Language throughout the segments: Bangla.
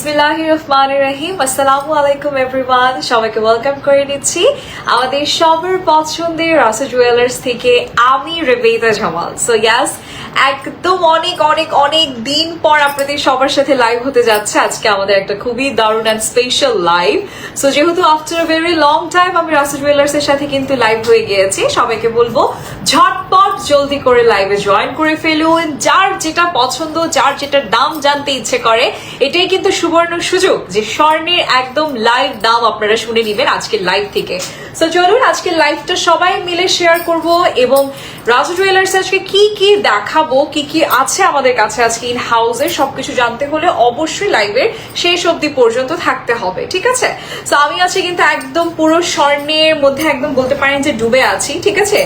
বিসমিল্লাহির রহমানির রহিম। আসসালামু আলাইকুম এভরিওয়ান, সবাইকে ওয়েলকাম করে নিচ্ছি আমাদের সবার পছন্দের রাসেল জুয়েলার্স থেকে। আমি রেবেতা জামাল। সো ইয়াস, একদম অনেক অনেক অনেক দিন পর আপনাদের সবার সাথে লাইভ হতে যাচ্ছে আজকে আমাদের একটা খুবই দারুণ অ্যান্ড স্পেশাল লাইভ। সো যেহেতু after a very long time আমি রাসেল জুয়েলার্স এর সাথে কিন্তু লাইভ হয়ে গিয়েছি, সবাইকে বলবো ঝটপট জলদি করে লাইভে জয়েন করে ফেলুন। যার যেটা পছন্দ, যার যেটা দাম জানতে ইচ্ছে করে, এটাই কিন্তু সুবর্ণ সুযোগ যে স্বর্ণের একদম লাইভ দাম আপনারা শুনে নিবেন আজকের লাইভ থেকে। সো চলুন আজকের লাইভটা সবাই মিলে শেয়ার করব এবং রাসেল জুয়েলার্স আজকে কি কি দেখাবো, কি কি আছে আমাদের কাছে আজকে ইন হাউসে, সবকিছু জানতে হলে অবশ্যই লাইভের শেষ অবধি পর্যন্ত থাকতে হবে, ঠিক আছে? সো আমি আছি কিন্তু একদম পুরো স্বর্ণের মধ্যে, একদম বলতে পারেন যে ডুবে আছি, ঠিক আছে?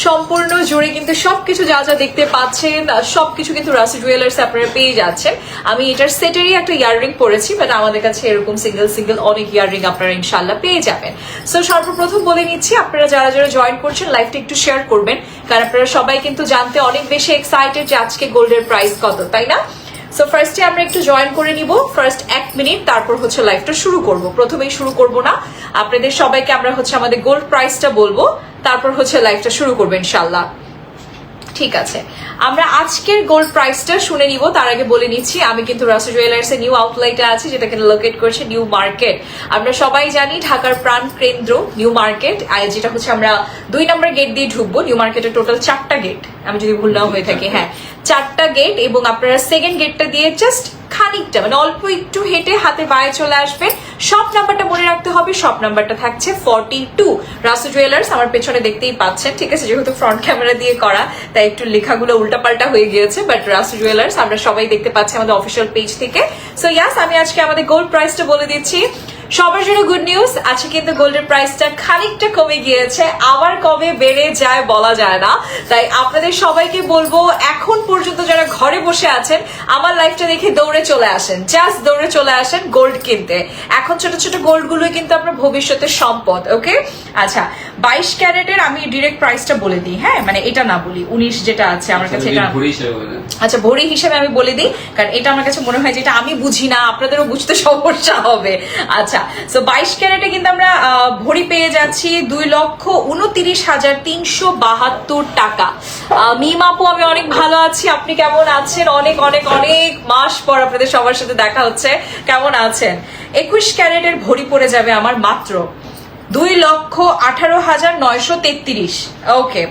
সম্পূর্ণ জুড়ে কিন্তু সবকিছু যা যা দেখতে পাচ্ছেন সবকিছু কিন্তু রাসেল জুয়েলার্স আপনারা পেয়ে যাচ্ছেন। আমি এটার সেটেরই একটা ইয়াররিং পরেছি, বাট আমাদের কাছে এরকম সিঙ্গেল সিঙ্গেল অনেক ইয়াররিং আপনারা ইনশাল্লাহ পেয়ে যাবেন। সো সর্বপ্রথম বলে নিচ্ছি, আপনারা যারা যারা জয়েন করছেন লাইভটা একটু শেয়ার করবেন, কারণ আপনারা সবাই কিন্তু জানতে অনেক বেশি এক্সাইটেড যে আজকে গোল্ডের প্রাইস কত, তাই না? সো ফার্স্টে আমরা একটু জয়েন করে নিব, ফার্স্ট 1 মিনিট, তারপর হচ্ছে লাইভটা শুরু করব। প্রথমেই শুরু করব না, আপনাদের সবাইকে আমরা হচ্ছে আমাদের গোল্ড প্রাইসটা বলবো, তারপর হচ্ছে লাইভটা শুরু করবো ইনশাল্লাহ, ঠিক আছে? আমরা আজকের গোল্ড প্রাইসটা শুনে নিব, তার আগে বলে নিচ্ছি আমি কিন্তু রাসেল জুয়েলার্স এর নিউ আউটলেটে আছি, যেটা কিন্তু লোকেট করছে নিউ মার্কেট। আমরা সবাই জানি ঢাকার প্রাণ কেন্দ্র নিউ মার্কেট, যেটা হচ্ছে আমরা 2 নম্বর গেট দিয়ে ঢুকবো। নিউ মার্কেটের টোটাল 4টা গেট, আমি যদি ভুল না হয়ে থাকি, হ্যাঁ 4টা গেট, এবং আপনারা সেকেন্ড গেটটা দিয়ে জাস্ট খানিকটা মানে অল্প একটু হেঁটে হাতে বায়ে চলে আসবে। শপ নাম্বারটা মনে রাখতে হবে, শপ নাম্বারটা থাকছে 42 রাসেল জুয়েলার্স। আমার পেছনে দেখতেই পাচ্ছেন, ঠিক আছে? যেহেতু ফ্রন্ট ক্যামেরা দিয়ে করা তাই একটু লেখাগুলো উল্টাপাল্টা হয়ে গিয়েছে, বাট রাসেল জুয়েলার্স আমরা সবাই দেখতে পাচ্ছি আমাদের অফিসিয়াল পেজ থেকে। সো ইয়াস, আমি আজকে আমাদের গোল্ড প্রাইসটা বলে দিচ্ছি। সবার জন্য গুড নিউজ, আজকে কিন্তু গোল্ডের প্রাইসটা খানিকটা কমে গিয়েছে, আবার কবে বেড়ে যায় বলা যায় না। তাই আপনাদের সবাইকে বলবো, এখন পর্যন্ত যারা ঘরে বসে আছেন আমার লাইফটা দেখে দৌড়ে চলে আসেন, জাস্ট দৌড়ে চলে আসেন গোল্ড কিনতে। এখন ছোট ছোট গোল্ড গুলো কিন্তু আপনার ভবিষ্যতের সম্পদ, ওকে? আচ্ছা, 22 ক্যারেটের আমি ডিরেক্ট প্রাইসটা বলে দিই, হ্যাঁ, মানে এটা না বলি, 19 যেটা আছে আমার কাছে, এটা আচ্ছা ভরি হিসেবে আমি বলে দিই, কারণ এটা আমার কাছে মনে হয় যে এটা আমি বুঝি না, আপনাদেরও বুঝতে সমস্যা হবে। আচ্ছা, সো 22 ক্যারেটে কিন্তু আমরা ভরি পেয়ে যাচ্ছি 2,29,372 টাকা। মিম আপু, আমি অনেক ভালো আছি, আপনি কেমন আছেন? অনেক অনেক অনেক মাস পর আপনাদের সবার সাথে দেখা হচ্ছে, কেমন আছেন? 21 ক্যারেটের ভরি পড়ে যাবে আমার মাত্র 2,18,933। ওকে,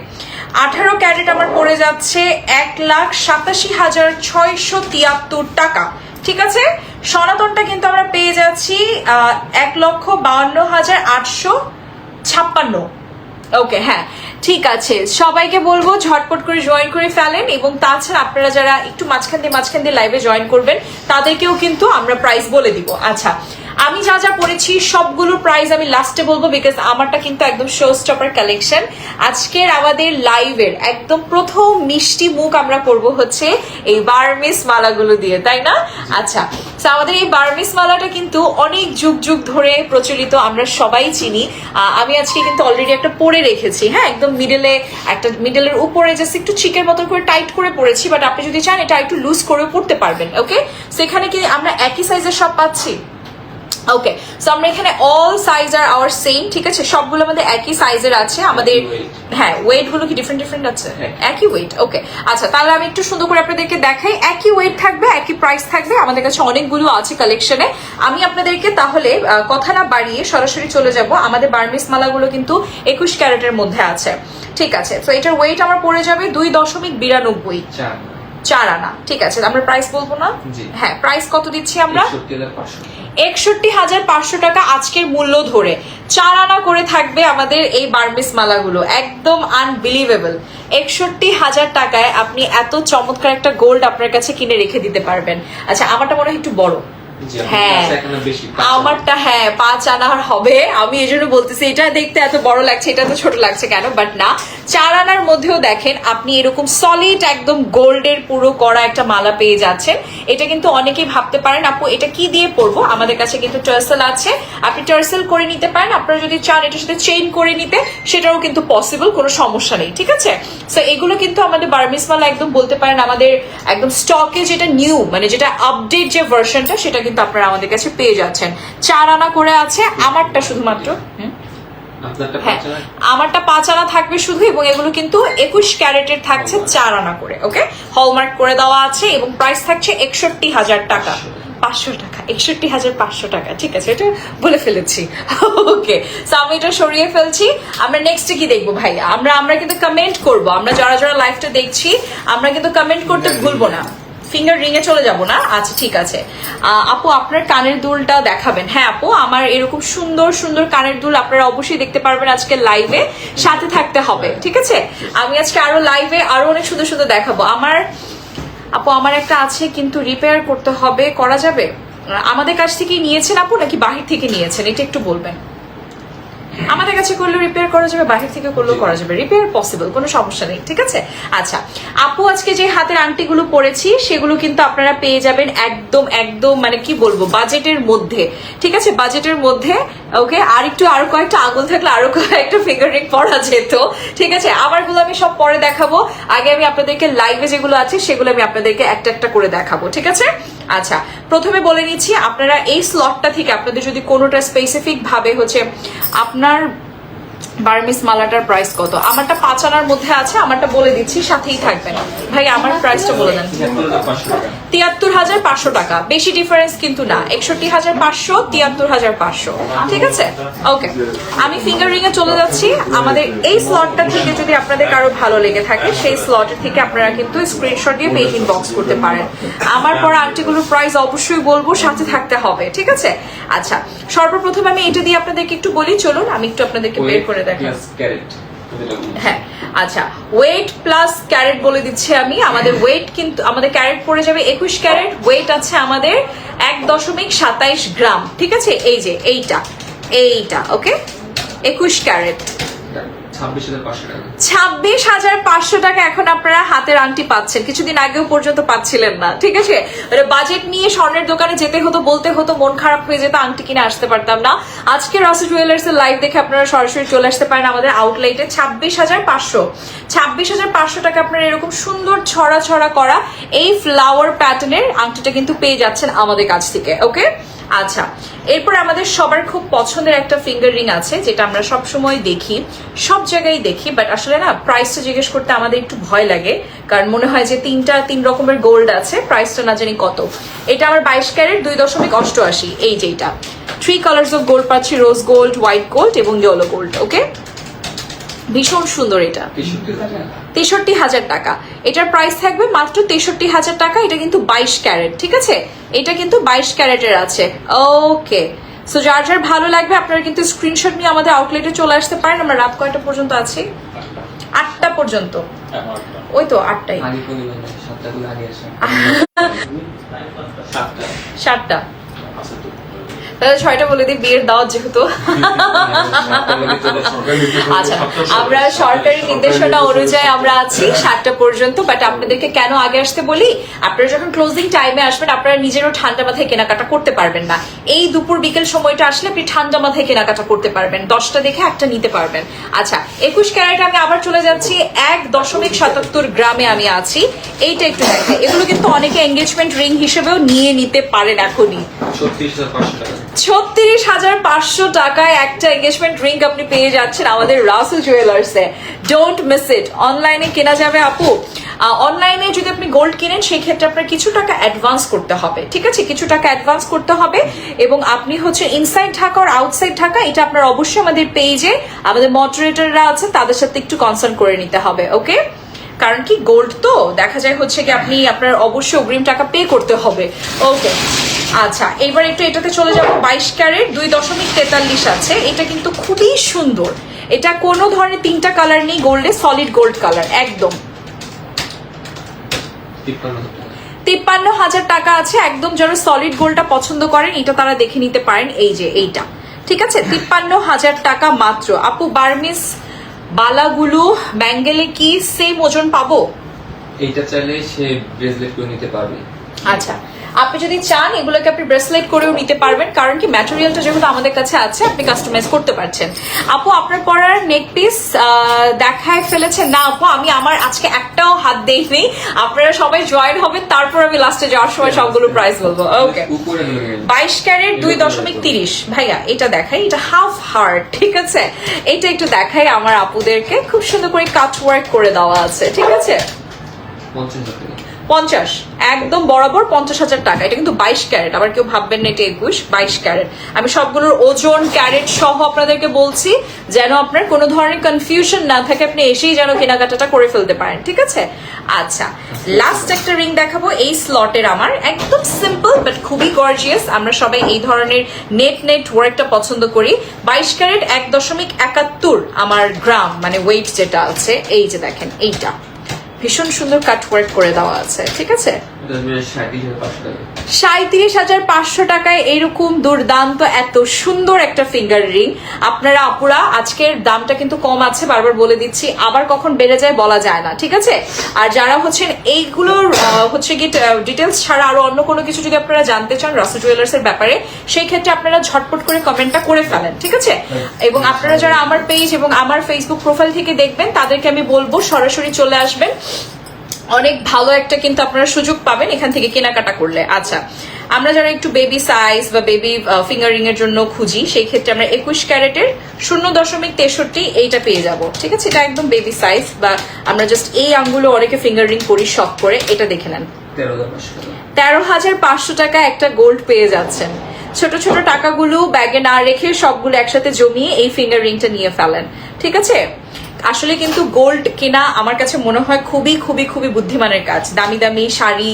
18 ক্যারেট আমার পড়ে যাচ্ছে 1,87,673 টাকা, ঠিক আছে? সনাতনটা কিন্তু আমরা পেয়ে যাচ্ছি 1,52,856। ওকে, হ্যাঁ ঠিক আছে, সবাইকে বলবো ঝটপট করে জয়েন করে ফেলেন, এবং তাছাড়া আপনারা যারা একটু মাঝখান দিয়ে লাইভে জয়েন করবেন তাদেরকেও কিন্তু আমরা প্রাইস বলে দিব। আচ্ছা, আমি যা যা পড়েছি সবগুলো প্রাইস আমি লাস্টে বলবো, বিকজ আমারটা কিন্তু একদম শো স্টপার কালেকশন। আজকের আমাদের লাইভের একদম প্রথম মিষ্টি মুখ আমরা করব হচ্ছে এই বার্মিস মালাগুলো দিয়ে, তাই না? আচ্ছা, আমাদের এই বার্মিস মালাটা কিন্তু অনেক যুগ যুগ ধরে প্রচলিত, আমরা সবাই চিনি। আমি আজকে কিন্তু অলরেডি একটা পরে রেখেছি, হ্যাঁ, একদম মিডলের উপরে জাস্ট একটু চিকের মতো করে টাইট করে পরেছি, বাট আপনি যদি চান এটা একটু লুজ করে পড়তে পারবেন, ওকে? সো এখানে কি আমরা একই সাইজের সব পাচ্ছি? ওকে, সো আমরা এখানে অল সাইজ আর আওয়ার সেম, ঠিক আছে? সবগুলো আমাদের একই সাইজের আছে আমাদের, হ্যাঁ ওয়েট গুলো কি ডিফারেন্ট আছে? একই ওয়েট, ওকে। আচ্ছা, তাহলে আমি একটু সুন্দর করে আপনাদেরকে দেখাই, একই ওয়েট থাকবে, একই প্রাইস থাকবে, আমাদের কাছে অনেকগুলো আছে কালেকশনে। আমি আপনাদেরকে তাহলে কথা না বাড়িয়ে সরাসরি চলে যাব, আমাদের বার্মিস মালাগুলো কিন্তু 21 ক্যারেটের মধ্যে আছে, ঠিক আছে? তো এটার ওয়েট আমার পড়ে যাবে 2.92 4 আনা, ঠিক আছে? আমরা প্রাইস বলবো না, হ্যাঁ প্রাইস কত দিচ্ছি আমরা? 61,500 টাকা আজকের মূল্য ধরে 4 আনা করে থাকবে আমাদের এই বার্মিস মালাগুলো, একদম আনবিলিভেবল। 61,000 টাকায় আপনি এত চমৎকার একটা গোল্ড আপনার কাছে কিনে রেখে দিতে পারবেন। আচ্ছা, আমারটা মনে হয় একটু বড়, হ্যাঁ আমারটা, হ্যাঁ 5 আনার হবে। আমি এই জন্য বলতেছি এটা দেখতে এত বড় লাগছে, এটা তো ছোট লাগছে কেন, বাট না, 4 আনার মধ্যেও দেখেন আপনি এরকম সলিড একদম গোল্ডের পুরো করা একটা মালা পেয়ে যাচ্ছেন। এটা কিন্তু অনেকেই ভাবতে পারেন আপু এটা কি দিয়ে পরবো, আমাদের কাছে কিন্তু টার্সেল আছে, আপনি টার্সেল করে নিতে পারেন। আপনারা যদি চান এটার সাথে চেইন করে নিতে, সেটাও কিন্তু পসিবল, কোনো সমস্যা নেই, ঠিক আছে? সো এগুলো কিন্তু আমাদের বার্মিস মালা একদম বলতে পারেন আমাদের একদম স্টকে যেটা নিউ, মানে যেটা আপডেট যে ভার্সনটা, সেটা কিন্তু আপনারা আমাদের কাছে পেয়ে যাচ্ছেন। 4 আনা করে আছে, আমারটা শুধুমাত্র হ্যাঁ আমারটা 5 আনা থাকবে শুধু, এবং এগুলো কিন্তু 21 ক্যারেটের থাকছে 4 আনা করে। ওকে, হলমার্ক করে দেওয়া আছে এবং প্রাইস থাকছে 61,000 টাকা, 500 টাকা, 61,500 টাকা। ঠিক আছে, এটা বলে ফেলেছি। ওকে, সো আমি এটা সরিয়ে ফেলছি। আমরা নেক্সটে কি দেখবো ভাই? আমরা কিন্তু কমেন্ট করব, আমরা যারা যারা লাইভটা দেখছি আমরা কিন্তু কমেন্ট করতে ভুলবো না। ফিঙ্গার রিং এ চলে যাব না? আচ্ছা ঠিক আছে। আপু আপনার কানের দুলটা দেখাবেন? হ্যাঁ আপু, আমার এরকম সুন্দর সুন্দর কানের দুল আপনারা অবশ্যই দেখতে পারবেন আজকে লাইভে, সাথে থাকতে হবে। ঠিক আছে, আমি আজকে আরো লাইভে আরো অনেক সুন্দর সুন্দর দেখাবো। আপু আমার একটা আছে কিন্তু রিপেয়ার করতে হবে, করা যাবে? আমাদের কাছ থেকে নিয়েছেন আপু নাকি বাহির থেকে নিয়েছেন, এটা একটু বলবেন। আমাদের কাছে করলেও রিপেয়ার করা যাবে, বাহির থেকে করলেও করা যাবে, রিপেয়ার পসিবল, কোনো সমস্যা নেই। ঠিক আছে, আচ্ছা আপু আজকে যে হাতের আংটিগুলো পরেছি সেগুলো কিন্তু আপনারা পেয়ে যাবেন একদম একদম মানে কি বলবো বাজেটের মধ্যে। ঠিক আছে, বাজেটের মধ্যে। ওকে, আরো কয়েকটা আঙুল থাকলে আরো কয়েকটা ফিঙ্গার রিং পরা যেত। ঠিক আছে, আমারগুলো আমি সব পরে দেখাবো, আগে আমি আপনাদেরকে লাইভে যেগুলো আছে সেগুলো আমি আপনাদেরকে একটা একটা করে দেখাবো। ঠিক আছে, আচ্ছা প্রথমে বলে নিচ্ছি, আপনারা এই স্লটটা থেকে আপনাদের যদি কোনোটা স্পেসিফিক ভাবে হচ্ছে আপনার বার্মিস মালাটার প্রাইস কত, আমারটা 5 আনার মধ্যে আছে, আমারটা বলে দিচ্ছি, সাথেই থাকবেন। ভাই আমার প্রাইসটা বলে দেন। 73,500 টাকা, বেশি ডিফারেন্স কিন্তু না, 61,500, 73,500। ঠিক আছে, ওকে আমি ফিঙ্গার রিং এ চলে যাচ্ছি। আমাদের এই স্লটটা থেকে যদি আপনাদের কারো ভালো লেগে থাকে সেই স্লটের থেকে আপনারা কিন্তু স্ক্রিনশট দিয়ে পেজ ইনবক্স করতে পারেন। আমার পরা আংটিগুলোর প্রাইস অবশ্যই বলবো, সাথে থাকতে হবে। ঠিক আছে, আচ্ছা সর্বপ্রথম আমি এটা দিয়ে আপনাদেরকে একটু বলি, চলুন আমি একটু আপনাদেরকে বের করে দেখাই। হ্যাঁ আচ্ছা, ওয়েট প্লাস ক্যারেট বলে দিচ্ছি আমি। আমাদের ওয়েট কিন্তু আমাদের ক্যারেট পড়ে যাবে 21 ক্যারেট, ওয়েট আছে আমাদের 1.27 গ্রাম। ঠিক আছে, এই যে এইটা ওকে 21 ক্যারেট 26,500 টাকা এখন আপনারা হাতের আংটি পাচ্ছেন, কিছুদিন আগেও পর্যন্ত পাচ্ছিলেন না। ঠিক আছে, বাজেট নিয়ে স্বর্ণের দোকানে যেতে হতো, বলতে হতো, মন খারাপ হয়ে যেত, আংটি কিনে আসতে পারতাম না। আজকে রাসু জুয়েলার্স এর লাইভ দেখে আপনারা সরাসরি চলে আসতে পারেন আমাদের আউটলেটে। 26,500 টাকা আপনারা এরকম সুন্দর ছড়া ছড়া করা এই ফ্লাওয়ার প্যাটার্নের আংটিটা কিন্তু পেয়ে যাচ্ছেন আমাদের কাছ থেকে। ওকে, আচ্ছা এরপর আমাদের সবার খুব পছন্দের একটা ফিঙ্গার রিং আছে, যেটা আমরা সব সময় দেখি, সব জায়গায় দেখি, বাট আসলে না প্রাইসটা জিজ্ঞেস করতে আমাদের একটু ভয় লাগে, কারণ মনে হয় যে 3 রকমের গোল্ড আছে, প্রাইসটা না জানি কত। এটা আমার 22 ক্যারেট 2.88, এই যেটা 3 কালার্স অফ গোল্ড পাচ্ছি, রোজ গোল্ড, হোয়াইট গোল্ড এবং ইয়েলো গোল্ড। ওকে, ভীষণ সুন্দর। এটা 63,000 টাকা, এটার প্রাইস থাকবে মাত্র 63,000 টাকা। এটা কিন্তু 22 ক্যারেট। ঠিক আছে, এটা কিন্তু 22 ক্যারেটের আছে। ওকে, সো যার যার ভালো লাগবে আপনারা কিন্তু স্ক্রিনশট নিয়ে আমাদের আউটলেটে চলে আসতে পারেন। আমরা রাত কয়টা পর্যন্ত আছি? 8টা পর্যন্ত। ওই তো 8টাই, 7টা, তাহলে 6টা বলে দিই, বিয়ের দাওয়াত যেহেতু। আচ্ছা, আমরা সরকারি নির্দেশনা অনুযায়ী আমরা আছি 7টা পর্যন্ত, বাট আপনাদেরকে কেন আগে আসতে বলি, আপনারা যখন ক্লোজিং টাইমে আসবেন আপনারা নিজেরও ঠান্ডা মাথায় কেনাকাটা করতে পারবেন না। এই দুপুর বিকেল সময়টা আসলে আপনি ঠান্ডা মাথায় কেনাকাটা করতে পারবেন, 10টা দেখে একটা নিতে পারবেন। আচ্ছা 21 ক্যারেট আমি আবার চলে যাচ্ছি, 1.77 গ্রামে আমি আছি। এইটা একটু দেখে, এগুলো কিন্তু অনেকে এঙ্গেজমেন্ট রিং হিসেবেও নিয়ে নিতে পারেন এখনই। 36,500 টাকায় একটা এঙ্গেজমেন্ট রিং আপনি পেয়ে যাচ্ছেন আমাদের রাসু জুয়েলার্সে। Don't miss it. অনলাইনে কেনা যাবে আপু, অনলাইনে যদি আপনি গোল্ড কিনেন সেই ক্ষেত্রে আপনার কিছু টাকা অ্যাডভান্স করতে হবে। ঠিক আছে, কিছু টাকা অ্যাডভান্স করতে হবে, এবং আপনি হচ্ছে ইনসাইড ঢাকা আর আউটসাইড ঢাকা এটা আপনার অবশ্যই আমাদের পেজে আমাদের মডারেটররা আছে তাদের সাথে একটু কনসাল্ট করে নিতে হবে। ওকে, কারণ কি গোল্ড তো দেখা যায় হচ্ছে কি আপনি আপনার অবশ্যই অগ্রিম টাকা পে করতে হবে। ওকে, আচ্ছা এবার একটু এটাতে চলে যাবো। 22 ক্যারেট 2.43 আছে, এটা কিন্তু খুবই সুন্দর। এটা কোনো ধরনের 3টা কালার নেই, গোল্ডে সলিড গোল্ড কালার একদম। 53,000 টাকা আছে একদম। যারা সলিড গোল্ডটা পছন্দ করেন এটা তারা দেখে নিতে পারেন, এই যে এইটা। ঠিক আছে, 53,000 টাকা মাত্র। আপু বার্মিস বালাগুলো ব্যাঙ্গেলে কি সেম ওজন পাবো? এইটা চাইলে সে ব্রেসলেট করে নিতে পারবে। আচ্ছা আপনি যদি চান এগুলোকে আপনি ব্রেসলেট করেও নিতে পারবেন, কারণ কি ম্যাটেরিয়ালটা যেহেতু আমাদের কাছে আছে আপনি কাস্টমাইজ করতে পারছেন। আপু আপনার পরার নেক পিস দেখায় ফেলেছেন? না আপু, আমি আমার আজকে একটাও হাত দেইনি, আপনারা সবাই জয়েন হবেন, তারপর আমি লাস্টে যাওয়ার সময় সবগুলো প্রাইস বলবো। ওকে, 22 ক্যারেট 2.30 ভাইয়া, এটা দেখাই, এটা হাফ হার্ট, ঠিক আছে, এটা একটু দেখাই আমার আপুদেরকে, খুব সুন্দর করে কাট ওয়ার্ক করে দেওয়া আছে, ঠিক আছে, 50 একদম বরাবর 50,000 টাকা। এটা কিন্তু 22 ক্যারেট, আবার কেউ ভাববেন না এটা 22 ক্যারেট। আমি সবগুলোর ওজন ক্যারেট সহ আপনাদেরকে বলছি, যেন আপনার কোনো ধরনের কনফিউশন না থাকে, আপনি এসেই যেন কেনাকাটাটা করে ফেলতে পারেন, ঠিক আছে। আচ্ছা, লাস্ট একটা রিং দেখাবো এই স্লটের, আমার একদম সিম্পল বাট খুবই গর্জিয়াস। আমরা সবাই এই ধরনের নেট ওয়ার্কটা পছন্দ করি। 22 ক্যারেট 1.71 আমার গ্রাম, মানে ওয়েট যেটা আছে। এই যে দেখেন, এইটা ভীষণ সুন্দর কাট ওয়ার্ক করে দেওয়া আছে, ঠিক আছে। 37,500 টাকায় এরকম দুর্দান্ত এত সুন্দর একটা ফিঙ্গার রিং আপনারা আপুরা, আজকের দামটা কিন্তু কম আছে, বারবার বলে দিচ্ছি, আবার কখন বেড়ে যায় বলা যায় না, ঠিক আছে। আর যারা হচ্ছেন এইগুলোর হচ্ছে কি ডিটেলস ছাড়া আরো অন্য কোনো কিছু যদি আপনারা জানতে চান রাসু জুয়েলার্স এর ব্যাপারে, সেই ক্ষেত্রে আপনারা ঝটপট করে কমেন্টটা করে ফেলেন, ঠিক আছে। এবং আপনারা যারা আমার পেজ এবং আমার ফেসবুক প্রোফাইল থেকে দেখবেন তাদেরকে আমি বলবো সরাসরি চলে আসবেন, অনেক ভালো একটা কিন্তু আপনারা সুযোগ পাবেন এখান থেকে কেনাকাটা করলে। আচ্ছা, আমরা যারা একটু বেবি সাইজ বা বেবি ফিঙ্গারিং এর জন্য খুঁজি, সেই ক্ষেত্রে আমরা 21 ক্যারেটের 0.63 এইটা পেয়ে যাব, ঠিক আছে। এটা একদম বেবি সাইজ, বা আমরা জাস্ট এই আঙ্গুলো অনেকে ফিঙ্গারিং করি শখ করে। এটা দেখে নেন, 13,500 টাকা একটা গোল্ড পেয়ে যাচ্ছেন। ছোট ছোট টাকাগুলো ব্যাগে না রেখে সবগুলো একসাথে জমিয়ে এই ফিঙ্গার রিংটা নিয়ে ফেলেন, ঠিক আছে। আসলে কিন্তু গোল্ড কেনা আমার কাছে মনে হয় খুবই খুবই খুবই বুদ্ধিমানের কাজ। দামি দামি শাড়ি,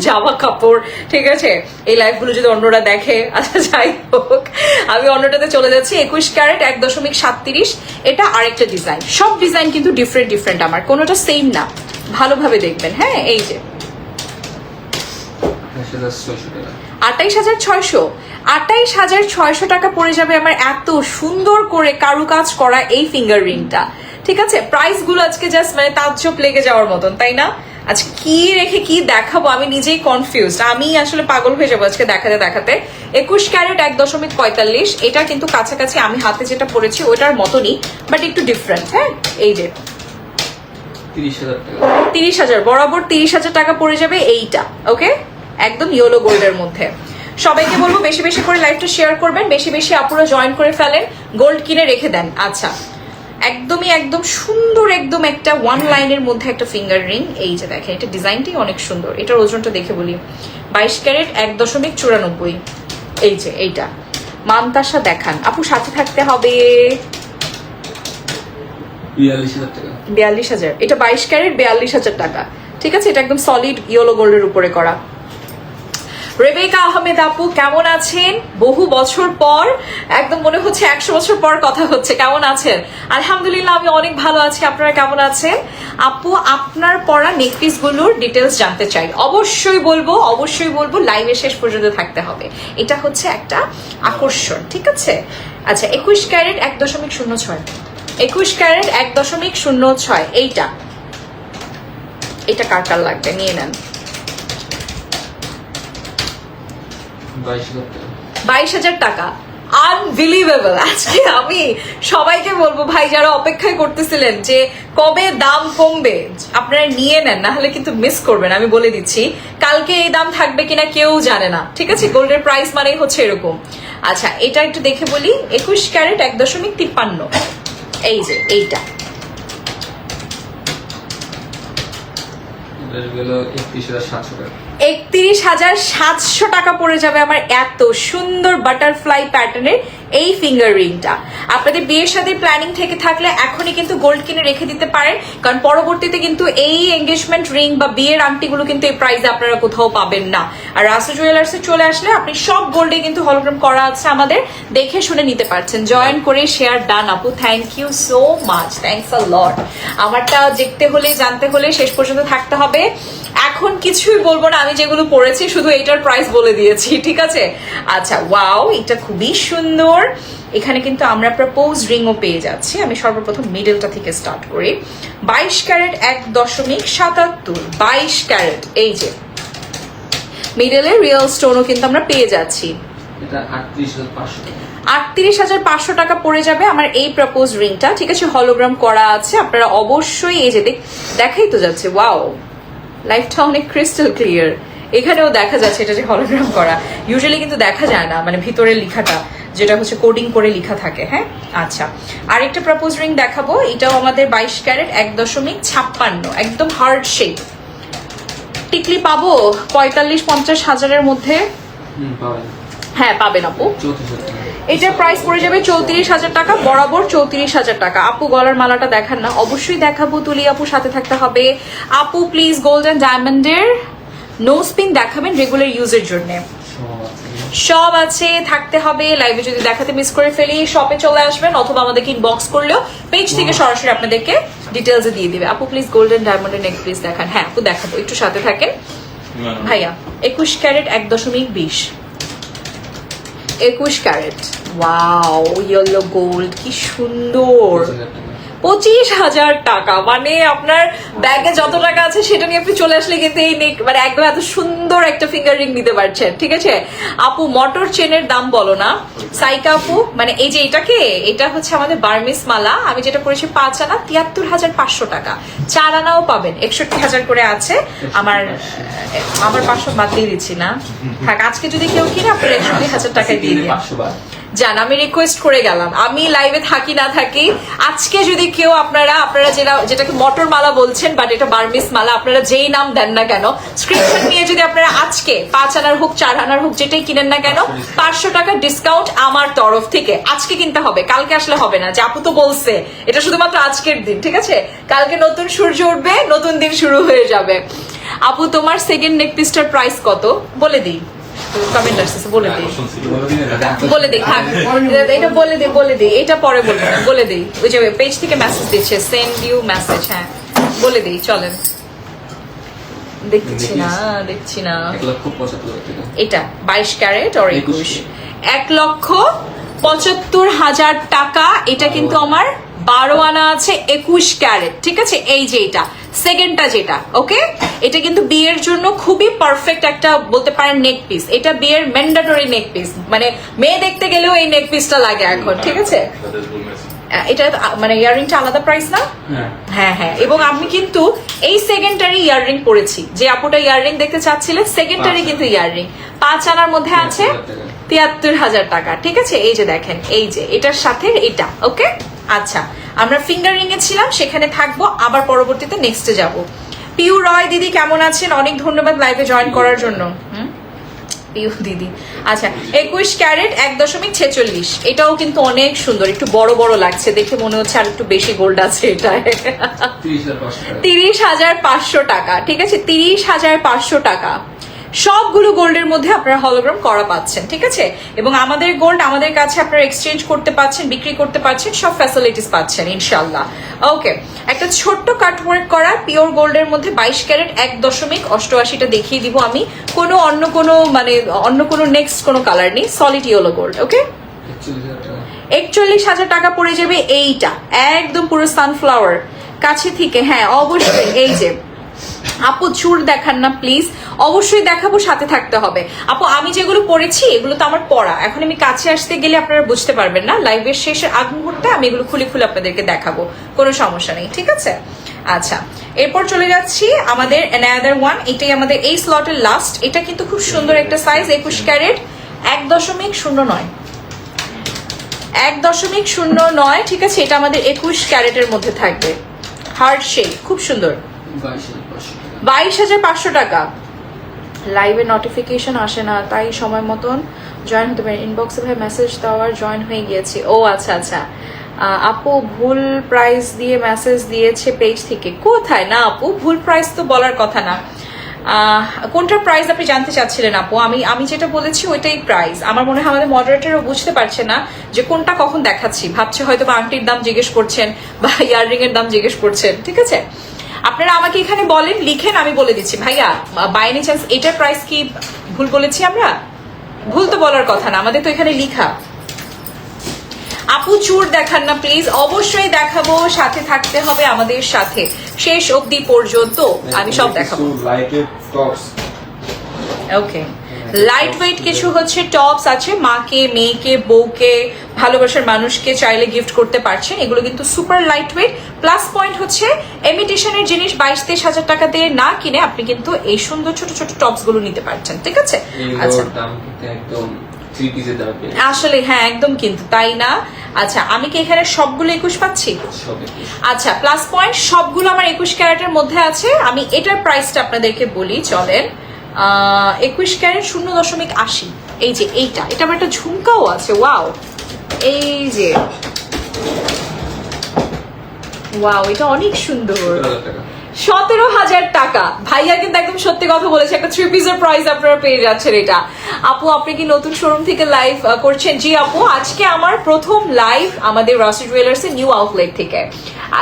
জামা কাপড়, ঠিক আছে, এই লাইফগুলো যদি অন্যরা দেখে। আচ্ছা যাই হোক, আমি অন্যটাতে চলে যাচ্ছি। 21 ক্যারেট 1.37, এটা আরেকটা ডিজাইন। সব ডিজাইন কিন্তু ডিফারেন্ট আমার, কোনোটা সেম না, ভালোভাবে দেখবেন। হ্যাঁ, এই যে 28,600 টাকা পড়ে যাবে আমার এত সুন্দর করে কারুকাজ করা এই ফিঙ্গার রিংটা, ঠিক আছে। প্রাইস গুলো আজকে জাস্ট মানে তাজ্জব লেগে যাওয়ার মতন, তাই না। আজকে কি রেখে কি দেখাবো আমি নিজেই কনফিউজড, আমি আসলে পাগল হয়ে যাবো আজকে দেখাতে দেখাতে। 21 ক্যারেট 1.45, এটা কিন্তু কাছাকাছি আমি হাতে যেটা পড়েছি ওটার মতনই, বাট একটু ডিফারেন্ট। হ্যাঁ, এই যে 30,000 বরাবর 30,000 টাকা পড়ে যাবে এইটা, ওকে, একদম ইয়েলো গোল্ডের মধ্যে। সবাইকে বলবো বেশি বেশি করে লাইভটা শেয়ার করবেন, বেশি বেশি আপুরা জয়েন করে ফেলেন, গোল্ড কিনে রেখে দেন। আচ্ছা, একদমই একদম সুন্দর, একদম একটা ওয়ান লাইনের মধ্যে একটা ফিঙ্গার রিং। এই যে দেখেন, এটা ডিজাইনটাই অনেক সুন্দর। এটার ওজনটা দেখে বলি, 22 ক্যারেট 1.94। এই যে এইটা মানতাসা দেখান আপু, সাথে থাকতে হবে। 42,000, এটা 22 ক্যারেট 42,000 টাকা, ঠিক আছে। এটা একদম সলিড ইয়েলো গোল্ডের উপরে করা। রেবেকা আহমেদ আপু কেমন আছেন? বহু বছর পর, একদম মনে হচ্ছে 100 বছর পর কথা হচ্ছে। কেমন আছেন? আলহামদুলিল্লাহ, আমি অনেক ভালো আছি। আপনারা কেমন আছেন? আপু আপনার পরা নেকপিস গুলোর ডিটেলস জানতে চাই। অবশ্যই বলবো, লাইভে শেষ পর্যন্ত থাকতে হবে, এটা হচ্ছে একটা আকর্ষণ, ঠিক আছে। আচ্ছা, 21 ক্যারেট 1.06, 21 ক্যারেট 1.06, এইটা কার কার লাগবে নিয়ে নেন। 22,000 টাকা, আনবিলিভেবল। আজকে আমি সবাইকে বলবো ভাই, যারা অপেক্ষায় করতেছিলেন যে কবে দাম কমবে, আপনারা নিয়ে নেন, না হলে কিন্তু মিস করবেন। আমি বলে দিচ্ছি, কালকে এই দাম থাকবে কিনা কেউ জানে না, ঠিক আছে। গোল্ডের প্রাইস মানেই হচ্ছে এরকম। আচ্ছা, এটা একটু দেখে বলি, 21 ক্যারেট 1.53, এই যে এইটা 31,700 টাকা পড়ে যাবে আমার এত সুন্দর বাটারফ্লাই প্যাটার্নের এই ফিঙ্গার রিংটা। আপনাদের বিয়ের সাথে প্ল্যানিং থেকে থাকলে এখনই কিন্তু গোল্ড কিনে রেখে দিতে পারেন, কারণ পরবর্তীতে কিন্তু এই এঙ্গেজমেন্ট রিং বা বিয়ের আংটিগুলো কিন্তু এই প্রাইসে আপনারা কোথাও পাবেন না। আর রাসু জুয়েলার্সে চলে আসলে আপনি সব গোল্ডে কিন্তু হলোগ্রাম করা আছে, আমাদের দেখে শুনে নিতে পারছেন। জয়েন করে শেয়ার ডান আপু, thank you so much, thanks a lot. আমারটা দেখতে হলে জানতে হলে শেষ পর্যন্ত থাকতে হবে। এখন কিছুই বলবো না, আমি যেগুলো পড়েছি শুধু এটার প্রাইস বলে দিয়েছি, ঠিক আছে। আচ্ছা, ওয়াও, এটা খুবই সুন্দর। এখানে কিন্তু আমরা প্রপোজ রিংও পেয়ে যাচ্ছি। আমি সর্বপ্রথম মিডলটা থেকে স্টার্ট করি। 22 ক্যারেট 1.77, 22 ক্যারেট, এই যে মিডলে রিয়েল স্টোনও কিন্তু আমরা পেয়ে যাচ্ছি। এটা 38,500 টাকা। 38,500 টাকা পড়ে যাবে আমার এই প্রপোজ রিংটা। ঠিক আছে, হলোগ্রাম করা আছে। আপনারা অবশ্যই এই যে দেখাই তো যাচ্ছে, ওয়াও লাইফটা অনেক ক্রিস্টাল ক্লিয়ার। এখানেও দেখা যাচ্ছে এটা যে হলোগ্রাম করা, ইউজুয়ালি কিন্তু দেখা যায় না, মানে ভিতরে লেখাটা যেটা হচ্ছে কোডিং করে লেখা থাকে। হ্যাঁ, আচ্ছা, আরেকটা প্রপোজ রিং দেখাবো। এটাও আমাদের 22 ক্যারেট 1.56, একদম হার্ড শেপ। টিকলি পাবো 45-50 হাজারের মধ্যে? পাবেন। হ্যাঁ পাবেন আপু। 34,000 টাকা। এটার প্রাইস পড়ে যাবে 34,000 টাকা, বরাবর 34,000 টাকা। আপু গলার মালাটা দেখান না? অবশ্যই দেখাবো, তুলি আপু সাথে থাকতে হবে। আপু প্লিজ গোল্ড এন্ড ডায়মন্ডের নো স্পিন দেখাবেন রেগুলার ইউজের জন্য। সব আছে, থাকতে হবে। লাইভে যদি দেখাতে মিস করে ফেলি শপে চলে আসবেন, অথবা আমাদেরকে ইনবক্স করলেও পেজ থেকে সরাসরি আপনাদেরকে ডিটেলসে দিয়ে দিবে। আপু প্লিজ গোল্ডেন ডায়মন্ডের নেক পিস দেখান। হ্যাঁ আপু দেখাবো, একটু সাথে থাকেন ভাইয়া। 21 carat 1.20, 21 carat. Wow yellow gold, কি সুন্দর। 25,000 টাকা, মানে আপনার ব্যাগে যত টাকা আছে সেটা নিয়ে আপনি চলে আসলে কিন্তু এই নেক মানে একদম এত সুন্দর একটা ফিঙ্গার রিং নিতে পারছেন। ঠিক আছে আপু, মোটর চেনের দাম বলো না সাইকা আপু। মানে এই যে এটা হচ্ছে আমাদের বার্মিস মালা, আমি যেটা করেছি 5 আনা 73,500 টাকা। 4 আনাও পাবেন 61,000 করে আছে। আমার 500 বাদ দিয়ে দিচ্ছি না, থাক। আজকে যদি কেউ কিনে আপনার 61,000 টাকায় দিয়ে দিন। জান আমি রিকোয়েস্ট করে গেলাম, আমি লাইভে থাকি না থাকি, আজকে যদি কেউ আপনারা যেটাকে মটর মালা বলছেন, বাট এটা বার্মিস মালা, আপনারা যেই নাম দেন না কেন, স্ক্রিনশট নিয়ে যদি আপনারা আজকে 5 আনার হোক 4 আনার হোক যেটাই কিনেন না কেন, 500 টাকা ডিসকাউন্ট আমার তরফ থেকে। আজকে কিনতে হবে, কালকে আসলে হবে না। যে আপু তো বলছে এটা শুধুমাত্র আজকের দিন, ঠিক আছে? কালকে নতুন সূর্য উঠবে, নতুন দিন শুরু হয়ে যাবে। আপু তোমার সেকেন্ড নেক পিসটার প্রাইস কত বলে দিই? কমেন্ট আসছে, বলে দিই থাক, এটা বলে দিই, এটা পরে বলবো না, বলে দিই। ওই যে পেজ থেকে মেসেজ দিচ্ছে, সেন্ড ইউ মেসেজ। হ্যাঁ বলে দিই, চলেন। দেখছি না। 1,75,000 টাকা। এটা 22 ক্যারেট আর 21, 1,75,000 টাকা। এটা কিন্তু আমার 12 আনা আছে 21 ক্যারেট। ঠিক আছে, এই যে এটা সেকেন্ডটা যেটা, ওকে, এটা কিন্তু বিয়ের জন্য খুবই পারফেক্ট একটা বলতে পারেন নেক পিস। এটা বিয়ের ম্যান্ডেটরি নেক পিস, মানে মেয়ে দেখতে গেলেও এই নেক পিসটা লাগে এখন। ঠিক আছে, এটা মানে ইয়াররিংটা আলাদা প্রাইস না? হ্যাঁ, এবং আমি কিন্তু এই সেকেন্ডারি ইয়াররিং পরেছি। যে আপুটা ইয়াররিং দেখতে চাচ্ছিলেন, সেকেন্ডারি কিন্তু ইয়াররিং 5 আনার মধ্যে আছে 73,000 টাকা। ঠিক আছে, এই যে দেখেন, এই যে এটার সাথে এটা, ওকে। আচ্ছা, আমরা ফিঙ্গার রিং এ ছিলাম, সেখানে থাকবো, আবার পরবর্তীতে নেক্সটে যাব। পিউ রয় দিদি কেমন আছেন? অনেক ধন্যবাদ লাইভে জয়েন করার জন্য। পিউ দিদি, আচ্ছা 21 ক্যারেট 1.46, এটাও কিন্তু অনেক সুন্দর, একটু বড় বড় লাগছে দেখে, মনে হচ্ছে আর একটু বেশি গোল্ড আছে এটায়। 30,500 টাকা। ঠিক আছে, 30,500 টাকা। সবগুলো গোল্ডের মধ্যে আপনারা হলোগ্রাম করা পাচ্ছেন। ঠিক আছে, এবং আমাদের গোল্ড আমাদের কাছে আপনারা এক্সচেঞ্জ করতে পাচ্ছেন, বিক্রি করতে পাচ্ছেন, সব ফ্যাসিলিটিস পাচ্ছেন ইনশাল্লাহ। ওকে, একটা ছোট্ট কাটওয়ার্ক করা পিওর গোল্ডের মধ্যে 22 ক্যারেট 1.88টা দেখিয়ে দিব আমি। অন্য কোনো নেক্সট কোনো কালার নেই, সলিড ইয়েলো গোল্ড। ওকে, 41,000 টাকা পড়ে যাবে এইটা, একদম পুরো সানফ্লাওয়ার কাছে থেকে। হ্যাঁ অবশ্যই, এই যে আপু চুর দেখান না প্লিজ। অবশ্যই দেখাবো, সাথে থাকতে হবে। আপু আমি যেগুলো পড়েছি এগুলো তো আমার পড়া, এখন আমি কাছে আসতে গেলে আপনারা বুঝতে পারবেন না। লাইভের শেষের আগ মুহূর্তে আমি এগুলো খুলে আপনাদেরকে দেখাবো, কোনো সমস্যা নেই। ঠিক আছে, আচ্ছা এরপর চলে যাচ্ছি আমাদের অ্যানাদার ওয়ান। এটাই আমাদের এই স্লটের লাস্ট। এটা কিন্তু খুব সুন্দর একটা সাইজ, 21 ক্যারেট 1.09, 1.09। ঠিক আছে, এটা আমাদের 21 ক্যারেটের মধ্যে থাকবে, হার্ড শেপ, খুব সুন্দর। 22,500 টাকা। লাইভে নোটিফিকেশন আসে না, তাই সময় মতন জয়েন হতে পারে। ইনবক্সে ভাই মেসেজ দেওয়ার জয়েন হয়ে গিয়েছি। ও আচ্ছা, আপু ভুল প্রাইস দিয়ে মেসেজ দিয়েছে পেজ থেকে। কোথায়? না আপু, ভুল প্রাইস তো বলার কথা না। কোনটার প্রাইস আপনি জানতে চাচ্ছিলেন আপু? আমি যেটা বলেছি ওইটাই প্রাইস। আমার মনে হয় আমাদের মডারেটরও বুঝতে পারছে না যে কোনটা কখন দেখাচ্ছি, ভাবছে হয়তো বা আংটির দাম জিজ্ঞেস করছেন বা ইয়াররিং এর দাম জিজ্ঞেস করছেন। ঠিক আছে, আপনারা আমাকে এখানে বলেন, লিখেন, আমি বলে দিচ্ছি। ভাইয়া বাই এনি চান্স এটার প্রাইস কি ভুল বলেছি আমরা? ভুল তো বলার কথা না, আমাদের তো এখানে লিখা। আপু চুর দেখান না প্লিজ। অবশ্যই দেখাবো, সাথে থাকতে হবে আমাদের সাথে শেষ অবধি পর্যন্ত, আমি সব দেখাবো। ওকে, লাইট ওয়েট কিছু হচ্ছে টপস আছে, মাকে, মেয়েকে, বউকে, ভালোবাসার মানুষকে চাইলে গিফট করতে পারছেন। এগুলো কিন্তু super light weight. Plus point হচ্ছে ইমিটেশনের জিনিস 22-23 হাজার টাকা দিয়ে না কিনে আপনি কিন্তু এই সুন্দর ছোট ছোট টপস গুলো নিতে পারছেন, ঠিক আছে? আচ্ছা, এগুলোর দাম কিন্তু একদম 3 পিসের দাম পেয়ে আসলে হ্যাঁ একদম, কিন্তু তাই না? আচ্ছা, আমি কি এখানে সবগুলো 21 পাচ্ছি? সব 21। আচ্ছা, প্লাস পয়েন্ট সবগুলো আমার 21 ক্যারেটের মধ্যে আছে। আমি এটার প্রাইসটা আপনাদেরকে বলি, চলেন। 21 ক্যারেট 0.80। এই যে এটা আমার একটা ঝুমকাও আছে, ওয়াও। এই যে ওয়াও, এটা অনেক সুন্দর। 17,000 টাকা। 17,000 টাকা। ভাইয়া কিন্তু একদম সত্যি কথা বলেছে, একটা 3 পিসের প্রাইস আপনারা পেয়ে যাচ্ছেন এটা। আপু, আপনি কি নতুন শোরুম থেকে লাইভ করছেন? জি আপু, আজকে আমার প্রথম লাইভ আমাদের রাসি জুয়েলার্সের নিউ আউটলেট থেকে।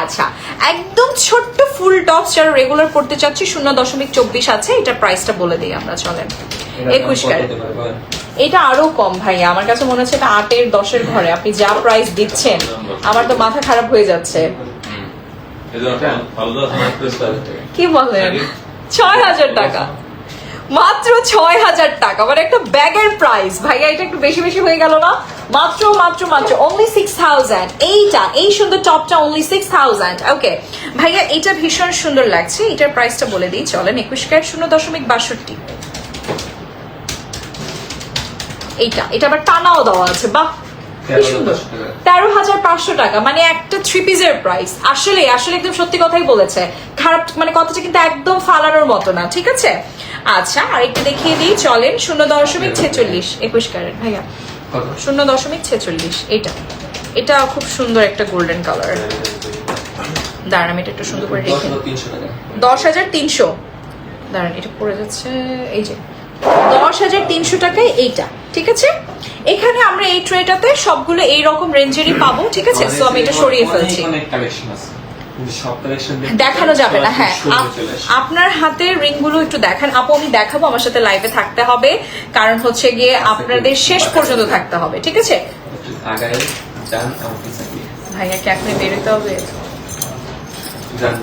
আচ্ছা, একদম ছোট্ট ফুল টপস যারা রেগুলার করতে চাচ্ছি 0.24 আছে। এটার প্রাইসটা বলে দিই আমরা, চলেন। এটার দাম 21 কত ক্যারেট। হতে পারে বলেন? এটা আরো কম ভাইয়া, আমার কাছে মনে হচ্ছে এটা 8-এর 10-এর ঘরে। আপনি যা প্রাইস দিচ্ছেন আমার তো মাথা খারাপ হয়ে যাচ্ছে। কি বলেন? 6,000 টাকা, মাত্র 6,000 টাকা, মানে একটা ব্যাগের প্রাইস। ভাইয়া এটা একটু বেশি বেশি হয়ে গেল না? মাত্র মাত্র মাত্র only 6,000। এই সুন্দর টপটা only 6,000। ওকে ভাইয়া, এটা ভীষণ সুন্দর লাগছে। এটার প্রাইসটা বলে দিই, চলেন। 21 ক্যারেট 0.62। এটা আবার টানাও দেওয়া আছে, বাহ কি সুন্দর। 13,500 টাকা, মানে একটা 3 পিসের প্রাইস। আসলে একদম সত্যি কথাই বলেছে, খারাপ মানে কথাটা কিন্তু একদম ফালানোর মতো না, ঠিক আছে? আচ্ছা, আরেকটা দেখিয়ে দিই, চলেন। 0.46 21 ক্যারেট ভাইয়া, কত? 0.46। এটা খুব সুন্দর একটা গোল্ডেন কালার। দাঁড়ান, আমি এটা একটু সুন্দর করে রেখে 10,300 টাকা। 10,300। দাঁড়ান, এটা পড়ে যাচ্ছে, এই যে 10,300 টাকায় এইটা, ঠিক আছে? এখানে আমরা এই ট্রেটাতে সবগুলো এইরকম রেঞ্জেরই পাবো, ঠিক আছে? সো আমি এটা সরিয়ে ফেলছি, অনেক কালেকশন আছে, কিন্তু সব কালেকশন দেখানো যাবে না। হ্যাঁ, আপনার হাতের রিং গুলো একটু দেখান আপু, আমি দেখাবো। আমার সাথে লাইভে থাকতে হবে, কারণ হচ্ছে গিয়ে আপনাদের শেষ পর্যন্ত থাকতে হবে, ঠিক আছে? আগায় যান, আমাকে সাকিয়ে ভাইয়াকে এখনই বেরোতে হবে, যান।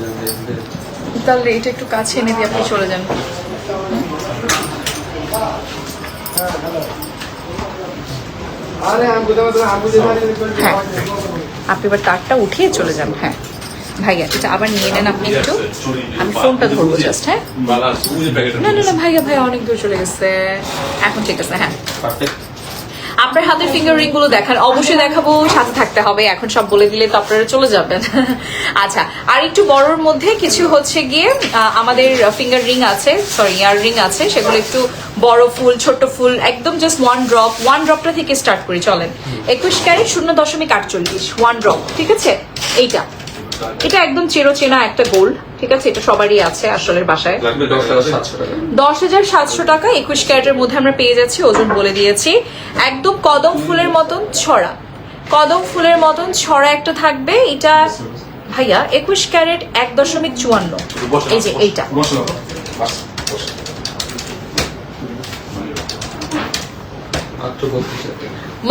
তাহলে এটা একটু কাছে এনে দিয়ে আপনি চলে যান। হ্যাঁ, আপনি এবার তারটা উঠিয়ে চলে যান। হ্যাঁ ভাইয়া, এটা আবার নিয়ে নেন আপনি একটু, আমি ফোনটা ধরবো জাস্ট। হ্যাঁ, না না না ভাইয়া অনেক দূর চলে গেছে, এখন ঠিক আছে। হ্যাঁ, পারফেক্ট। আপনার হাতের ফিঙ্গার রিং গুলো দেখান, অবশ্যই দেখাবো, সাথে থাকতে হবে। এখন সব বলে দিলে তো আপনারা চলে যাবেন। আচ্ছা, আর একটু বড়র মধ্যে কিছু হচ্ছে গিয়ে আমাদের ফিঙ্গার রিং আছে, সরি ইয়ার রিং আছে, সেগুলো একটু বড় ফুল, ছোট ফুল, একদম জাস্ট ওয়ান ড্রপটা থেকে স্টার্ট করি, চলেন। 21 ক্যারেট 0.48 ওয়ান ড্রপ, ঠিক আছে? এটা একদম চেনা একটা গোল্ড, ঠিক আছে? এটা সবারই আছে আসলে বাসায়। 10,700 টাকা। 10,700 টাকা 21 ক্যারেটের মধ্যে আমরা পেয়ে যাচ্ছি। ওজন বলে দিয়েছি, একদম কদম ফুলের মতন ছড়া, একটা থাকবে। এটা ভাইয়া 21 ক্যারেট 1.54। এই যে এইটা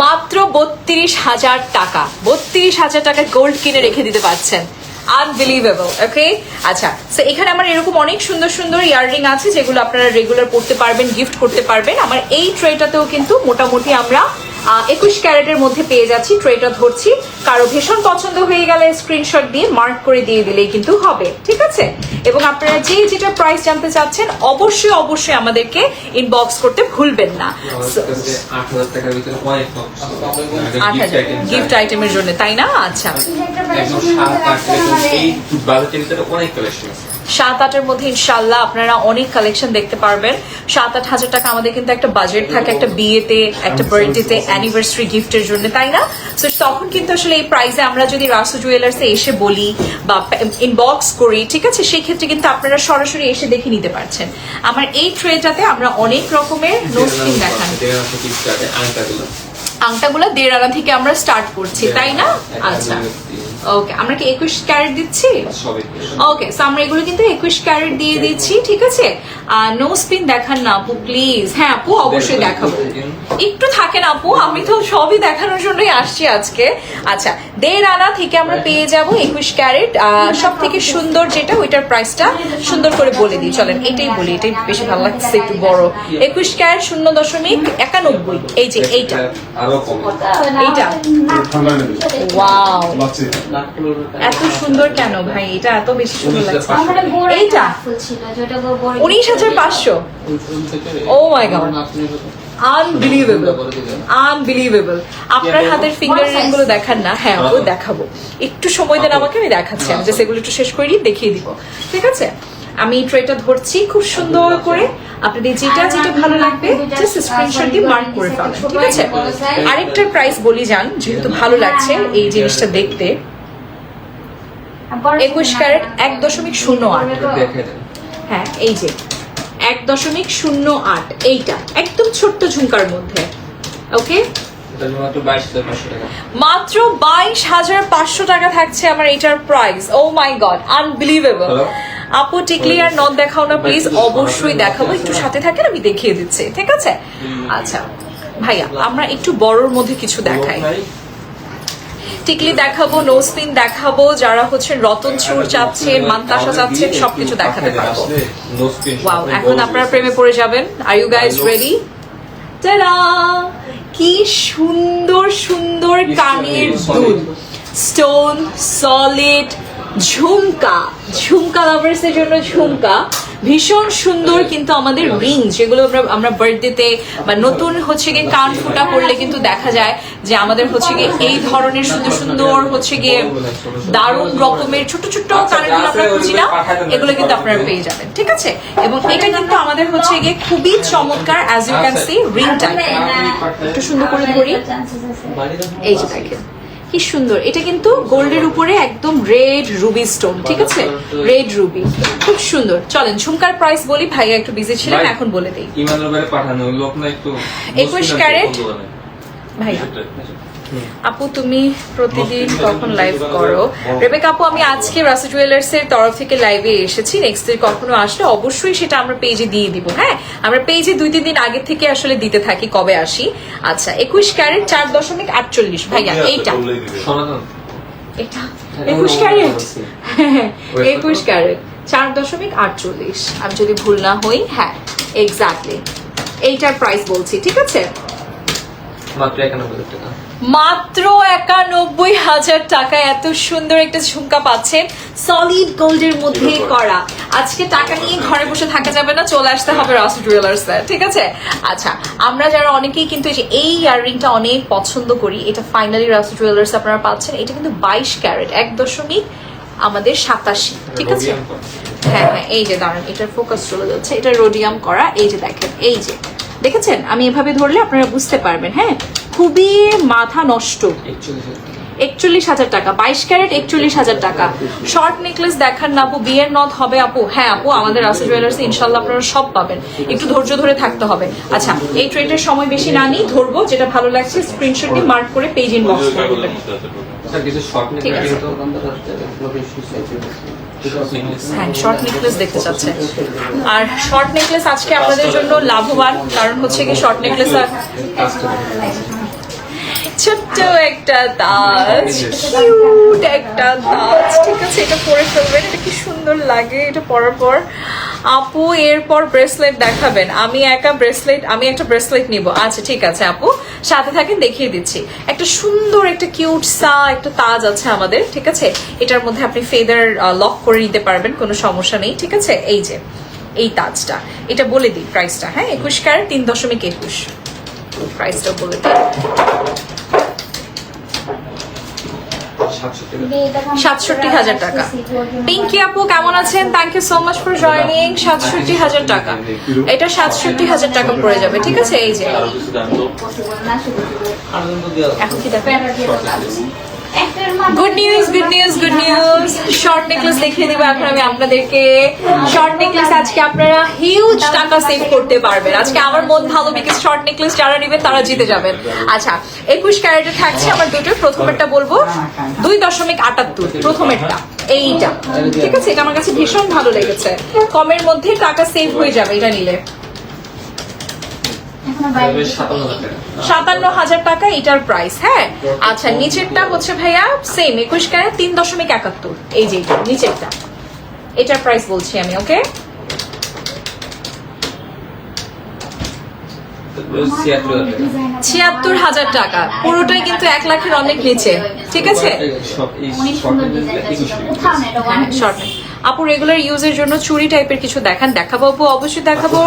মাত্র 32,000 টাকা। 32,000 টাকা গোল্ড কিনে রেখে দিতে পারছেন, আনবিলিভেবল। ওকে, আচ্ছা, সো এখানে আমার এরকম অনেক সুন্দর সুন্দর ইয়াররিং আছে যেগুলো আপনারা রেগুলার পড়তে পারবেন, গিফট করতে পারবেন। আমার এই ট্রেটাতেও কিন্তু মোটামুটি আমরা 21 ক্যারেটের মধ্যে পেয়ে যাচ্ছি। ট্রেটা ধরছি, কারো ভীষণ পছন্দ হয়ে গেলে স্ক্রিনশট দিয়ে মার্ক করে দিয়ে দিলেই কিন্তু হবে, ঠিক আছে? এবং আপনারা যেটা প্রাইস জানতে চাচ্ছেন অবশ্যই আমাদেরকে ইনবক্স করতে ভুলবেন না। 8,000 টাকার ভিতরে অনেক গিফট আইটেমের জন্য, তাই না? আচ্ছা, একদম 7-8 এই বাজেটের ভিতরে অনেক কালেকশন আছে। 7-8-এর মধ্যে ইনশাল্লাহ আপনারা অনেক কালেকশন দেখতে পারবেন। 7-8 হাজার টাকা আমাদের কিন্তু একটা বাজেট থাকে একটা বিয়েতে, একটা বার্থডেতে, অ্যানিভার্সারি গিফটের জন্য, তাই না? তো তখন কিন্তু আসলে এই প্রাইসে আমরা যদি রাসু জুয়েলার্সে এসে বলি বা ইনবক্স করি, ঠিক আছে, সেই ক্ষেত্রে কিন্তু আপনারা সরাসরি এসে দেখে নিতে পারছেন। আমার এই ট্রেটাতে আমরা অনেক রকমের নোটস্কিন দেখান, আংটাগুলো 1.5 আনা থেকে আমরা স্টার্ট করছি, তাই না? আচ্ছা, ওকে, আমরা কি 21 ক্যারেট দিচ্ছি? সবই ওকে, সো আমরা এগুলো কিন্তু 21 ক্যারেট দিয়ে দিচ্ছি, ঠিক আছে। নো স্পিন দেখান না আপু প্লিজ। হ্যাঁ আপু, অবশ্যই দেখাবো। একটু থাকেন আপু, আমি তো সবই দেখানোর জন্যই আসছি আজকে। আচ্ছা, 1.5 আনা থেকে আমরা পেয়ে যাব 21 ক্যারেট। সব থেকে সুন্দর যেটা, ওইটার প্রাইসটা সুন্দর করে বলে দিই, চলেন এটাই বলি, এটাই বেশি ভালো লাগছে, একটু বড়। 21 ক্যারেট 0.91। এই যে এইটা, আরো কম। এইটা ওয়াও, এত সুন্দর কেন ভাই? এটা এত বেশি সুন্দর লাগছে। এইটা 19,500। ও মাই গড, আনবিলিভেবল, আনবিলিভেবল। আপনার হাতের ফিঙ্গার রিং গুলো দেখান না। হ্যাঁ ও দেখাবো, একটু সময় দেন আমাকে, আমি দেখাচ্ছি। আমি জাস্ট এগুলো একটু শেষ করে দেখিয়ে দিব, ঠিক আছে। আমি ট্রেটা ধরছি খুব সুন্দর করে, আপনাদের যেটা যেটা ভালো লাগবে জাস্ট স্ক্রিনশট দিয়ে মার্ক করে ফেলেন, ঠিক আছে। আরেকটা প্রাইস বলি যান, যেহেতু ভালো লাগছে এই জিনিসটা দেখতে। 21 ক্যারেট 1.08। হ্যাঁ এই যে 1.08, এইটা একদম ছোট্ট ঝুমকার মধ্যে। ওকে, মাত্র 22,500 টাকা থাকছে আমার এটার প্রাইস। ও মাই গড, আনবিলিভেবল। আপু টিকলি আর নট দেখাও না প্লিজ। অবশ্যই দেখাবো, একটু সাথে থাকেন, আমি দেখিয়ে দিচ্ছি, ঠিক আছে। আচ্ছা ভাইয়া, আমরা একটু বড়র মধ্যে কিছু দেখাই। টিকলি দেখাবো, নো স্পিন দেখাবো, যারা হচ্ছে রতন চুর চাচ্ছেন, মান্তাসা চাচ্ছেন, সবকিছু দেখাতে পারবো। ওয়াও, এখন আপনারা প্রেমে পড়ে যাবেন। Are you guys ready? Ta-da, কি সুন্দর সুন্দর কানের দুল, স্টোন সলিড ঝুমকা, ঝুমকা লাভার্স এর জন্য ঝুমকা ভীষণ সুন্দর। কিন্তু আমাদের রিং যেগুলো আমরা বার্থডেতে বা নতুন হচ্ছে গিয়ে কান ফুটা করলে কিন্তু দেখা যায় যে আমাদের হচ্ছে গিয়ে এই ধরনের সুন্দর সুন্দর হচ্ছে গিয়ে দারুণ রকমের ছোট ছোট কানের দুল আমরা খুঁজি না, এগুলো কিন্তু আপনারা পেয়ে যাবেন, ঠিক আছে। এবং এটা কিন্তু আমাদের হচ্ছে গিয়ে খুবই চমৎকার, অ্যাজ ইউ ক্যান সি রিংটা একটু সুন্দর করে ধরি। এই যে দেখেন কি সুন্দর, এটা কিন্তু গোল্ডের উপরে একদম রেড রুবি স্টোন, ঠিক আছে, রেড রুবি, খুব সুন্দর। চলেন ঝুমকার প্রাইস বলি, ভাইয়া একটু বিজি ছিলেন, এখন বলে দেই। 21 ক্যারেট ভাইয়া। আপু তুমি প্রতিদিন কখন লাইভ করো? রেবেকা আপু, আমি আজকে রাসা জুয়েলার্স এর তরফ থেকে লাইভে এসেছি, নেক্সট দিন কখনো আসলে অবশ্যই সেটা আমরা পেজে দিয়ে দিব। হ্যাঁ, আমরা পেজে 2-3 দিন আগে থেকে আসলে দিতে থাকি কবে আসি। আচ্ছা, 21 ক্যারেট 4.48 ভাইয়া। এইটা এটা 21 ক্যারেট, 21 ক্যারেট 4.48, আমি যদি ভুল না হই। হ্যাঁ এক্স্যাক্টলি, এইটার প্রাইস বলছি, ঠিক আছে। মাত্র 91,000 টাকা এত সুন্দর একটা ঝুমকা পাচ্ছেন, সলিড গোল্ডের মধ্যে করা। আজকে টাকা নিয়ে ঘরে বসে থাকা যাবে না, চলে আসতে হবে রাসা জুয়েলার্স, ঠিক আছে। আচ্ছা, আমরা যারা অনেকেই কিন্তু এই ইয়াররিংটা অনেক পছন্দ করি, এটা ফাইনালি রাসা জুয়েলার্স আপনারা পাচ্ছেন। এটা কিন্তু 22 ক্যারেট 1.87, ঠিক আছে। হ্যাঁ হ্যাঁ, এই যে দাঁড়ান, এটার ফোকাস চলে যাচ্ছে, এটা রোডিয়াম করা। এই যে দেখেন, এই যে দেখেছেন, আমি এভাবে ধরলে আপনারা বুঝতে পারবেন। হ্যাঁ, খুবই মাথা নষ্ট। 41,000 টাকা, 22 ক্যারেট 41,000 টাকা। শর্ট নেকলেস দেখান না আপু, বিয়ের নথ হবে আপু? হ্যাঁ আপু, আমাদের রাসা জুয়েলার্সে ইনশাল্লাহ আপনারা সব পাবেন, একটু ধৈর্য ধরে থাকতে হবে। আচ্ছা, এই ট্রেডের সময় বেশি না নিই, ধরবো, যেটা ভালো লাগছে স্ক্রিনশট দিয়ে মার্ক করে পেজ ইনবক্স করে দিবেন। ঠিক আছে, হ্যাঁ শর্ট নেকলেস দেখতে চাচ্ছে। আর শর্ট নেকলেস আজকে আপনাদের জন্য লাভবান, কারণ হচ্ছে কি শর্ট নেকলেস ছোট্ট একটা তাজ, কিউট একটা তাজ, ঠিক আছে। এটা পরে ফেলবেন, এটা কি সুন্দর লাগে এটা পরার পর। আপু এরপর ব্রেসলেট দেখাবেন? আমি একটা ব্রেসলেট নিব। আচ্ছা ঠিক আছে আপু, সাথে থাকেন, দেখিয়ে দিচ্ছি। একটা সুন্দর একটা কিউট একটা তাজ আছে আমাদের, ঠিক আছে। এটার মধ্যে আপনি ফেদার লক করে নিতে পারবেন, কোনো সমস্যা নেই, ঠিক আছে। এই যে এই তাজটা, এটা বলে দিই প্রাইসটা। হ্যাঁ, 21 ক্যারেট 3.21, প্রাইসটা বলে দিই। 67,000 টাকা। পিঙ্কি আপু কেমন আছেন? Thank you so much for joining. 67,000 টাকা, এটা 67,000 টাকা পড়ে যাবে, ঠিক আছে। এই যে এখন কি দেখেন, good news, good news, good news. Short necklace দেখিয়ে দেবো এখন আমি আপনাদেরকে। শর্ট নেকলেস আজকে আপনারা হিউজ টাকা সেভ করতে পারবেন। আজকে আমার মন ভালো, বিকজ শর্ট নেকলেস যারা নেবেন তারা জিতে যাবেন। আচ্ছা, 21 ক্যারেটে থাকছে আমার দুটো। প্রথমেরটা বলবো 2.78, প্রথমেরটা এইটা, ঠিক আছে? এটা আমার কাছে ভীষণ ভালো লেগেছে। কমের মধ্যে টাকা সেভ হয়ে যাবে এটা নিলে। 57,000 টাকা এটার প্রাইস। হ্যাঁ, আচ্ছা, নিচেরটা হচ্ছে ভাইয়া সেম 21 ক্যারেট 3.71, এই যে এটা নিচেরটা, এটার প্রাইস বলছি আমি। ওকে, 76,000 টাকা, পুরোটাই কিন্তু 1 লাখের অনেক নিচে, ঠিক আছে? শর্ট আপু রেগুলার ইউজের জন্য চুড়ি টাইপের কিছু দেখান। দেখাবো আপু, অবশ্যই দেখাবো।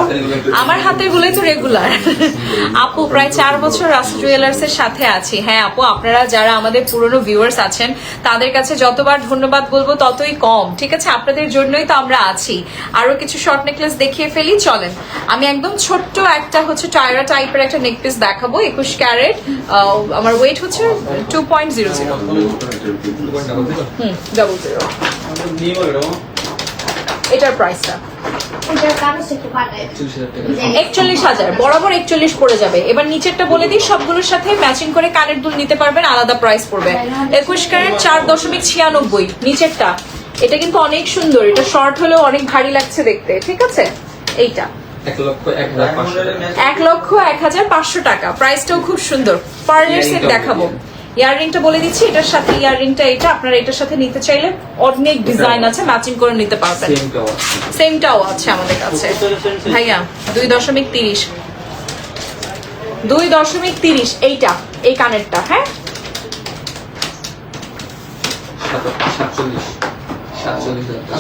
আমার হাতের গুলোই তো রেগুলার। আপু প্রায় 4 বছর রাসু জুয়েলার্স এর সাথে আছি। হ্যাঁ আপু, আপনারা যারা আমাদের পুরনো ভিউয়ার্স আছেন তাদের কাছে যতবার ধন্যবাদ বলবো ততই কম, ঠিক আছে? আপনাদের জন্যই তো আমরা আছি। আরো কিছু শর্ট নেকলেস দেখিয়ে ফেলি, চলেন। আমি একদম ছোট্ট একটা হচ্ছে টায়রা টাইপের একটা নেকপিস দেখাবো, 21 ক্যারেট। আমার ওয়েট হচ্ছে 2.00। ডাবল 0। এটার প্রাইসটা 41,000, বরাবর 41 পড়ে যাবে। এবার নিচেরটা বলে দিই, সবগুলোর সাথে ম্যাচিং করে কানের দুল নিতে পারবেন, আলাদা প্রাইস পড়বে। 21 ক্যারেট 4.96 নিচেরটা। এটা কিন্তু অনেক সুন্দর, এটা শর্ট হলেও অনেক ভারী লাগছে দেখতে, ঠিক আছে? এইটা 1,01,500 টাকা, প্রাইসটাও খুব সুন্দর। পার্লের সেট দেখাবো। ইয়াররিংটা বলে দিচ্ছি, এটার সাথে ইয়াররিংটা এটা, আপনারা এটার সাথে নিতে চাইলে অনেক ডিজাইন আছে, ম্যাচিং করে নিতে পারবেন। সেমটাও আছে আমাদের কাছে ভাইয়া। 2.30, 2.30 এইটা, এই কানেরটা। হ্যাঁ,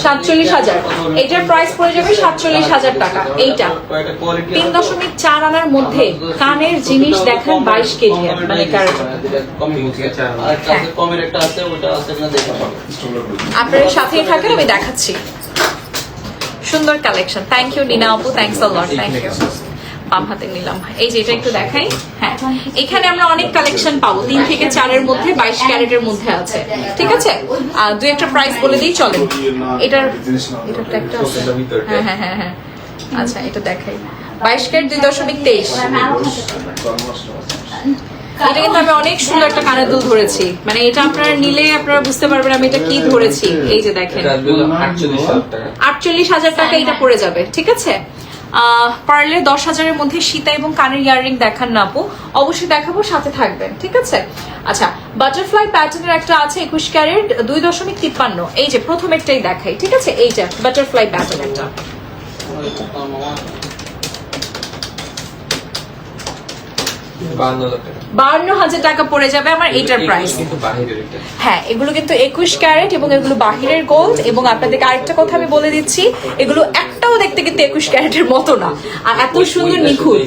47,000, এটার প্রাইস পড়ে যাবে 47,000 টাকা। এইটা 3.4 আনার মধ্যে কানের জিনিস দেখেন, 22 কেজি মানে ক্যারেট। আপনারা সাথেই থাকেন, আমি দেখাচ্ছি। সুন্দর কালেকশন। থ্যাংক ইউ নিনা আপু, thanks a lot, thank you. বাম হাতে নিলাম। এই যে এটা একটু দেখাই। হ্যাঁ, এখানে আমরা অনেক কালেকশন পাবো, 3 থেকে 4-এর মধ্যে, 22 ক্যারেটের মধ্যে আছে, ঠিক আছে? দুই একটা প্রাইস বলে দিই, চলেন। এটার একটা আছে। হ্যাঁ হ্যাঁ হ্যাঁ হ্যাঁ, আচ্ছা এটা দেখাই। 22 ক্যারেট 2.23। এটা কিন্তু আমি অনেক সুন্দর একটা কানের দুল ধরেছি, মানে এটা আপনারা নিলে আপনারা বুঝতে পারবেন আমি এটা কি ধরেছি। এই যে দেখেন, 48,000 টাকা এটা পড়ে যাবে, ঠিক আছে? পারলে 10,000-এর মধ্যে সীতা এবং কানের ইয়াররিং দেখান না আপু? অবশ্যই দেখাবো, সাথে থাকবেন, ঠিক আছে? আচ্ছা, বাটারফ্লাই প্যাটার্নের একটা আছে 21 ক্যারেট 2.53, এই যে প্রথমেরটাই দেখাই, ঠিক আছে? এইটা বাটারফ্লাই প্যাটার্নেরটা। 52,000 টাকা পড়ে যাবে আমার এইটার প্রাইস। হ্যাঁ, এগুলো কিন্তু 21 ক্যারেট এবং এগুলো বাহিরের গোল্ড। এবং আপনাদেরকে আরেকটা কথা আমি বলে দিচ্ছি, এগুলো একটাও দেখতে কিন্তু 21 ক্যারেটের মতো না, আর এত সুন্দর নিখুঁত।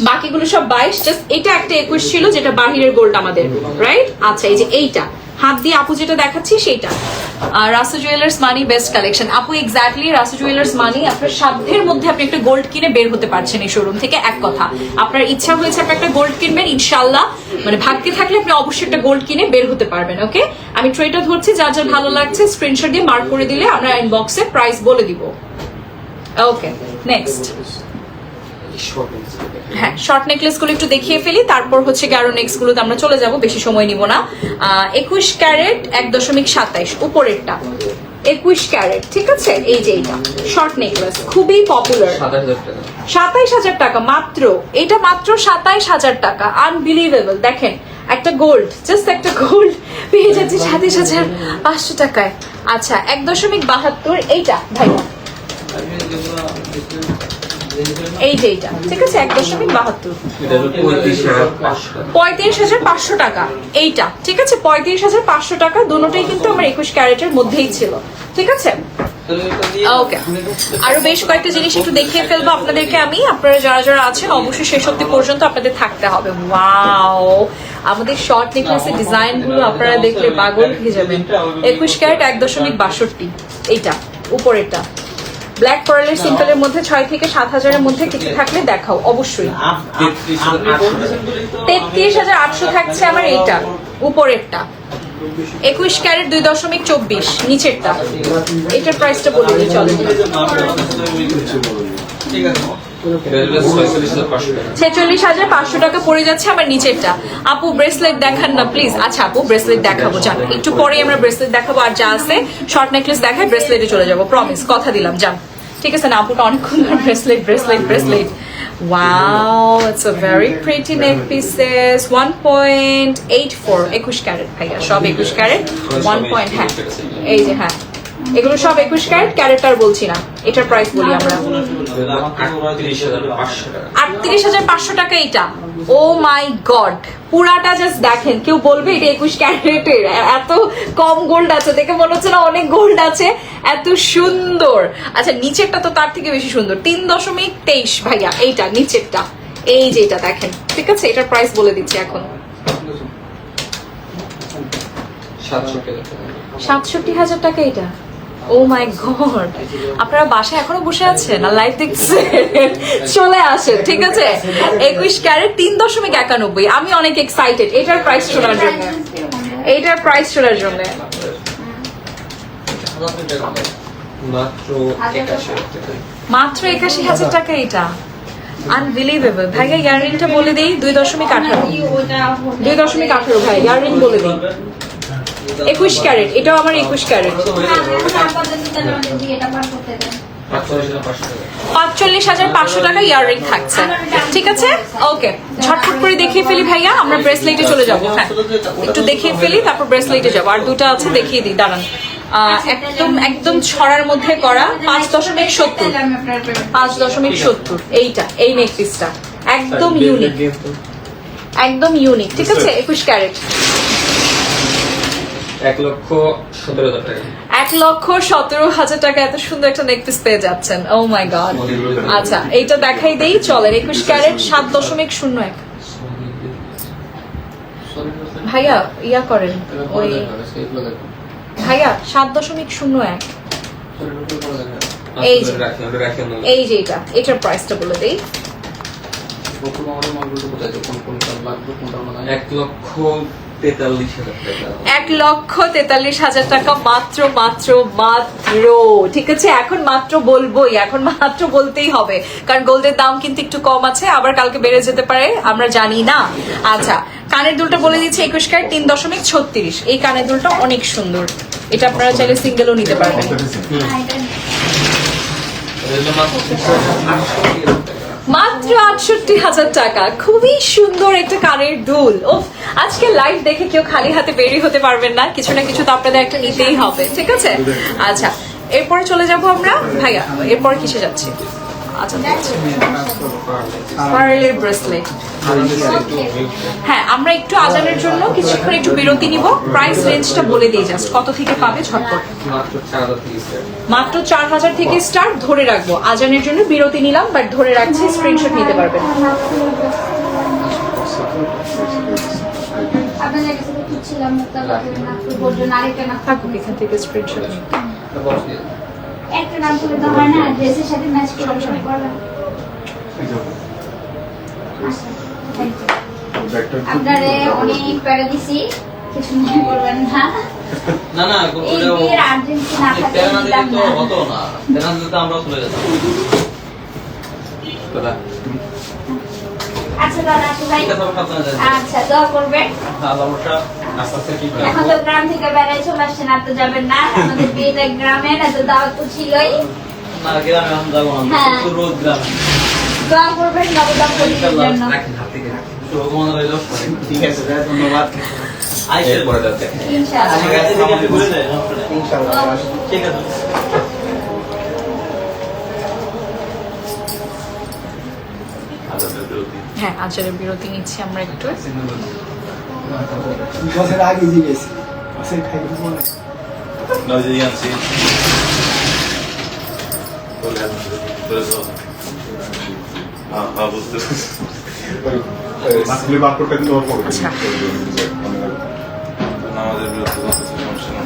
বাকিগুলো সব 22, জাস্ট এটা একটা 21 ছিল যেটা বাহিরের গোল্ড আমাদের, রাইট? আচ্ছা, এই যে এইটা হাত দিয়ে আপু যেটা দেখাচ্ছি সেইটা। রাসু জুয়েলার্স মানি বেস্ট কালেকশন আপু, এক্স্যাক্টলি। রাসু জুয়েলার্স মানি আপনার সাধ্যের মধ্যে আপনি একটা গোল্ড কিনে বের হতে পারছেন এই শোরুম থেকে। এক কথা, আপনার ইচ্ছা হয়েছে আপনি একটা গোল্ড কিনবেন, ইনশাল্লাহ মানে ভাগ্যে থাকলে আপনি অবশ্যই একটা গোল্ড কিনে বের হতে পারবেন। ওকে, আমি ট্রেটা ধরছি, যার যার ভালো লাগছে স্ক্রিনশট দিয়ে মার্ক করে দিলে আমরা ইনবক্সে প্রাইস বলে দিব। ওকে, নেক্সট। হ্যাঁ, শর্ট নেকলেস গুলো একটু দেখিয়ে ফেলি, তারপর হচ্ছে আরো নেক্সট গুলোতে আমরা চলে যাব, বেশি সময় নিব না। 21 ক্যারেট 1.27 উপরেরটা, 21 ক্যারেট, ঠিক আছে? এই যে এটা শর্ট নেকলেস খুবই পপুলার। 27,000 টাকা মাত্র, এটা মাত্র 27,000 টাকা। আনবিলিভেবল। দেখেন, একটা গোল্ড, জাস্ট একটা গোল্ড পেয়ে যাচ্ছে 27,500 টাকায়। আচ্ছা, 1.72 এইটা ভাইয়া, এই যে এইটা, ঠিক আছে? 1.72, 35,500 টাকা এইটা, ঠিক আছে? 35,500 টাকা। দুটোটাই কিন্তু আমার 21 ক্যারেটের মধ্যেই ছিল, ঠিক আছে? ওকে, আরো বেশ কয়েকটা জিনিস একটু দেখিয়ে ফেলবো আপনাদেরকে আমি। আপনারা যারা যারা আছেন অবশ্যই শেষ অবধি পর্যন্ত আপনাদের থাকতে হবে। ওয়াও, আমাদের শর্ট নেকলেসের ডিজাইন গুলো আপনারা দেখলে পাগল হয়ে যাবেন। 21 ক্যারেট 1.62 এইটা উপরেরটা। ব্ল্যাক পার্লের সিম্পলের মধ্যে 6 থেকে 7,000-এর মধ্যে কিছু থাকলে দেখাও অবশ্যই। 33,800 থাকছে আমার এইটা উপরেরটা। 21 ক্যারেট 2.24 নিচেরটা। এটার প্রাইসটা বলে দিই চলো। ঠিক আছে, 46,500 টাকা পড়ে যাচ্ছে আমার নিচেরটা। আপু ব্রেসলেট দেখান না প্লিজ। আচ্ছা আপু ব্রেসলেট দেখাবো, যান একটু পরে আমরা ব্রেসলেট দেখাবো, আর যা আছে শর্ট নেকলেস দেখায় ব্রেসলেটে চলে যাবো, প্রমিস, কথা দিলাম, যান। ঠিক আছে না, আপুটা অনেকক্ষণ bracelet bracelet bracelet. Wow, it's a very pretty neck pieces. 1.84 21 carat ভাইয়া, সব 21 ক্যারেট 1 পয়েন্ট। হ্যাঁ এই যে, হ্যাঁ এগুলো সব 21 ক্যারেট, ক্যারেটটার বলছি না। এটার প্রাইস বলি আমরা 38,500 টাকা এটা। ও মাই গড, পুরাটা জাস্ট দেখেন, কেউ বলবে এটা 21 ক্যারেটের? এত কম গোল্ড আছে দেখে মনে হচ্ছে না অনেক গোল্ড আছে, এত সুন্দর। আচ্ছা নিচেরটা তো তার থেকে বেশি সুন্দর, 3.23 ভাইয়া এইটা নিচেরটা, এই যে এটা দেখেন। ঠিক আছে, এটার প্রাইস বলে দিচ্ছি এখন 67,000 টাকা এটা। ও মাই গড, আপনারা বাসায় এখনো বসে আছেন না লাইভ দেখছেন? চলে আসেন, ঠিক আছে। 21 ক্যারেট 3.91। আমি অনেক এক্সাইটেড এটার প্রাইস শোনার জন্য, এইটার প্রাইস শোনার জন্য। মাত্র 81,000 টাকা এটা, আনবিলিভেবল। ভাইয়া ইয়াররিংটা বলে দিই 2.18। 2.18 ভাই, ইয়াররিং বলে দিই 21 ক্যারেট, এটাও আমার 21 ক্যারেট। 45,500 টাকা ইয়াররিং থাকছে, ঠিক আছে। ওকে, ঝটফট করে দেখিয়ে ফেলি ভাইয়া, আমরা ব্রেসলেটে চলে যাবো। হ্যাঁ একটু দেখিয়ে ফেলি, তারপর ব্রেসলেটে যাবো। আর দুটো আছে দেখিয়ে দিই, দাঁড়ান। একদম একদম ছড়ার মধ্যে করা 5.70। 5.70 এইটা, এই নেক পিসটা একদম ইউনিক, একদম ইউনিক, ঠিক আছে। 21 ক্যারেট 1,17,000 টাকা। 1,17,000 টাকা এত সুন্দর একটা নেক পিস পেয়ে যাচ্ছেন। ও মাই গড। আচ্ছা এইটা দেখাই দেই চলেন। 21 ক্যারেট 7.01। ভাইয়া ইয়া করেন ওই, ভাইয়া 7.01। এই যে, এই যে এটা, এটার প্রাইসটা বলে দেই। 1,43,000 টাকা মাত্র মাত্র মাত্র, ঠিক আছে। এখন মাত্র বলবোই, এখন মাত্র বলতেই হবে, কারণ গোল্ডের দাম কিন্তু একটু কম আছে, আবার কালকে বেড়ে যেতে পারে, আমরা জানি না। আচ্ছা কানের দুলটা বলে দিচ্ছি 21 ক্যারেট 3.36। এই কানের দুলটা অনেক সুন্দর, এটা আপনারা চাইলে সিঙ্গেলও নিতে পারবেন। মাত্র 68,000 টাকা, খুবই সুন্দর একটা কানের দুল। ওফ, আজকে লাইভ দেখে কেউ খালি হাতে বেরি হতে পারবেন না, কিছু না কিছু তো আপনাদের একটা নিতেই হবে, ঠিক আছে। আচ্ছা এরপরে চলে যাব আমরা ভাইয়া, এরপরে কিসে যাচ্ছি? আচ্ছা পার্লের ব্রেসলেট। হ্যাঁ আমরা একটু আজানের জন্য কিছুক্ষণ একটু বিরতি নিব। প্রাইস রেঞ্জটা বলে দিই জাস্ট, কত থেকে পাবে ঝটপট। মাত্র 4,000 থেকে স্টার্ট, ধরে রাখবো। আজানের জন্য বিরতি নিলাম, বাট ধরে রাখছি, স্ক্রিনশট নিতে পারবেন। থাকুক এখান থেকে স্ক্রিনশট নিই। একটা নাম করে দাও হয় না, ড্রেসের সাথে ম্যাচ করে পড়া। আপনারে অনেক প্যারা দিছি, কিছু মনে করবেন না। না না, এই বিয়ের আর্জেন্টিনা খাতে দিলাম না। হতো না, তেনা দিতে আমরা চলে যেতাম। আচ্ছা দাদা, আচ্ছা ভাই, আচ্ছা দোয়া করবেন। এখন তো গ্রাম থেকে বেড়াই চলে আসছেন, আর তো যাবেন না। আমাদের বিয়েটা গ্রামে, না তো দাওয়াত তো ছিলই। না গ্রামে আমি যাবো না, রোজ গ্রামে। দোয়া করবেন নবদাম পরিবারের জন্য। শুভকামনা রইল। ঠিক আছে, ধন্যবাদ। ইনশাআল্লাহ ঠিক আছে। হ্যাঁ আচারের বিরতি নিচ্ছি আমরা একটু। আচ্ছা আমাদের বিরুদ্ধে সমস্যা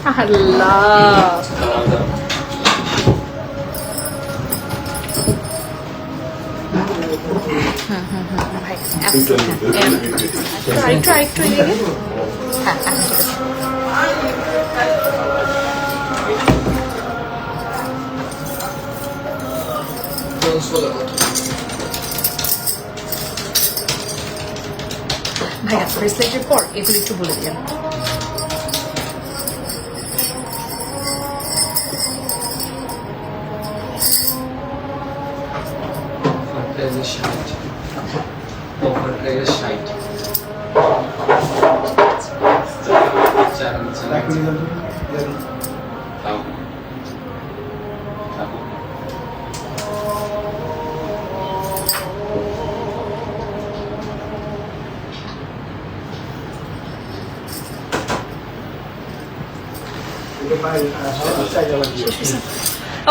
না। আল্লাহ ভাই আরেকটু আরেকটু এগিয়ে নে। হ্যাঁ হ্যাঁ ঠিক আছে। ভাইয়া ব্রেসলেটের পর এগুলো একটু বলে দিলেন।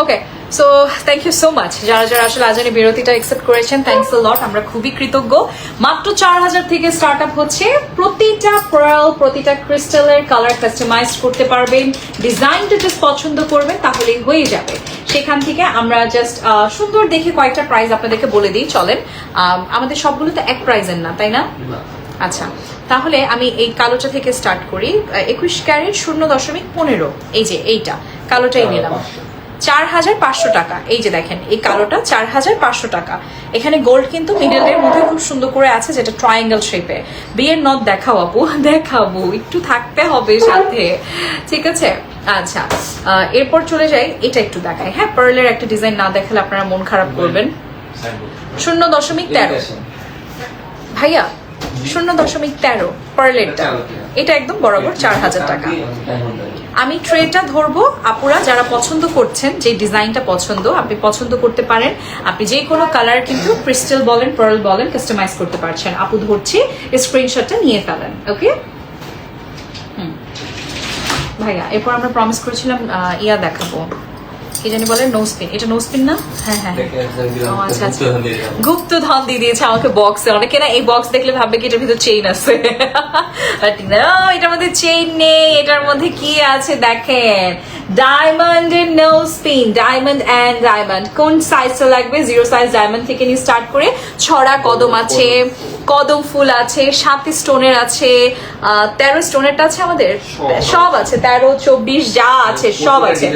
Okay so thank you so much যারা যারা আসলে আজানি বিরতিটা অ্যাকসেপ্ট করেছেন, থ্যাংকস আ লট। আমরা খুবই কৃতজ্ঞ। মাত্র 4000 থেকে স্টার্ট আপ হচ্ছে। প্রতিটা পার্ল, প্রতিটা ক্রিস্টালের কালার কাস্টমাইজ করতে পারবেন। ডিজাইনটা জাস্ট পছন্দ করবেন তাহলেই হয়ে যাবে। সেখান থেকে আমরা জাস্ট সুন্দর দেখে কয়েকটা প্রাইস আপনাদেরকে বলে দিই, চলেন। আমাদের সবগুলো তো এক প্রাইজের না, তাই না? আচ্ছা, তাহলে আমি এই কালোটা থেকে স্টার্ট করি। 21 ক্যারেট 0.15, এই যে এইটা কালোটাই নিলাম 4500 টাকা। এই যে দেখেন এই কালোটা 4500 টাকা। এখানে গোল্ড কিন্তু মিডলের মধ্যে খুব সুন্দর করে আছে, যেটা ট্রায়াঙ্গেল শেপে। বিয়ের নথ দেখাও আপু? দেখাবো, একটু থাকতে হবে সাথে, ঠিক আছে? আচ্ছা, এরপর চলে যাই, এটা একটু দেখাই। হ্যাঁ, পার্লের একটা ডিজাইন না দেখালে আপনারা মন খারাপ করবেন। 0.13 ভাইয়া, 0.13 পার্লেরটা, এটা একদম বরাবর 4000 টাকা। আমি ট্রেটা ধরবো, আপুরা যারা পছন্দ করছেন, যে ডিজাইনটা পছন্দ আপনি পছন্দ করতে পারেন। আপনি যে কোনো কালার কিন্তু ক্রিস্টাল বলেন, পার্ল বলেন, কাস্টমাইজ করতে পারছেন। আপু ধরছি, স্ক্রিনশটটা নিয়ে ফেলেন। ওকে ভাইয়া, এরপর আমরা প্রমিস করেছিলাম ইয়া দেখাবো, কি জানি বলে, নো স্পিন। এটা নো স্পিন না? হ্যাঁ হ্যাঁ, আচ্ছা আচ্ছা, গুপ্ত ধন দিয়ে দিয়েছে আমাকে বক্সে। অনেকে না এই বক্স দেখলে ভাববে কি এটার ভিতর চেইন আছে, বাট না, এটার মধ্যে চেইন নেই। এটার মধ্যে কি আছে দেখেন, ডায়মন্ড এর no spin, diamond and diamond. কোন সাইজটা লাগবে? 0 সাইজ ডায়মন্ড থেকে নিয়ে স্টার্ট করে ছড়া কদম আছে, কদম ফুল আছে, 7 স্টোনের আছে, 13 স্টোনেরটা আছে আমাদের, সব আছে, 13, 24 যা আছে সব আছে।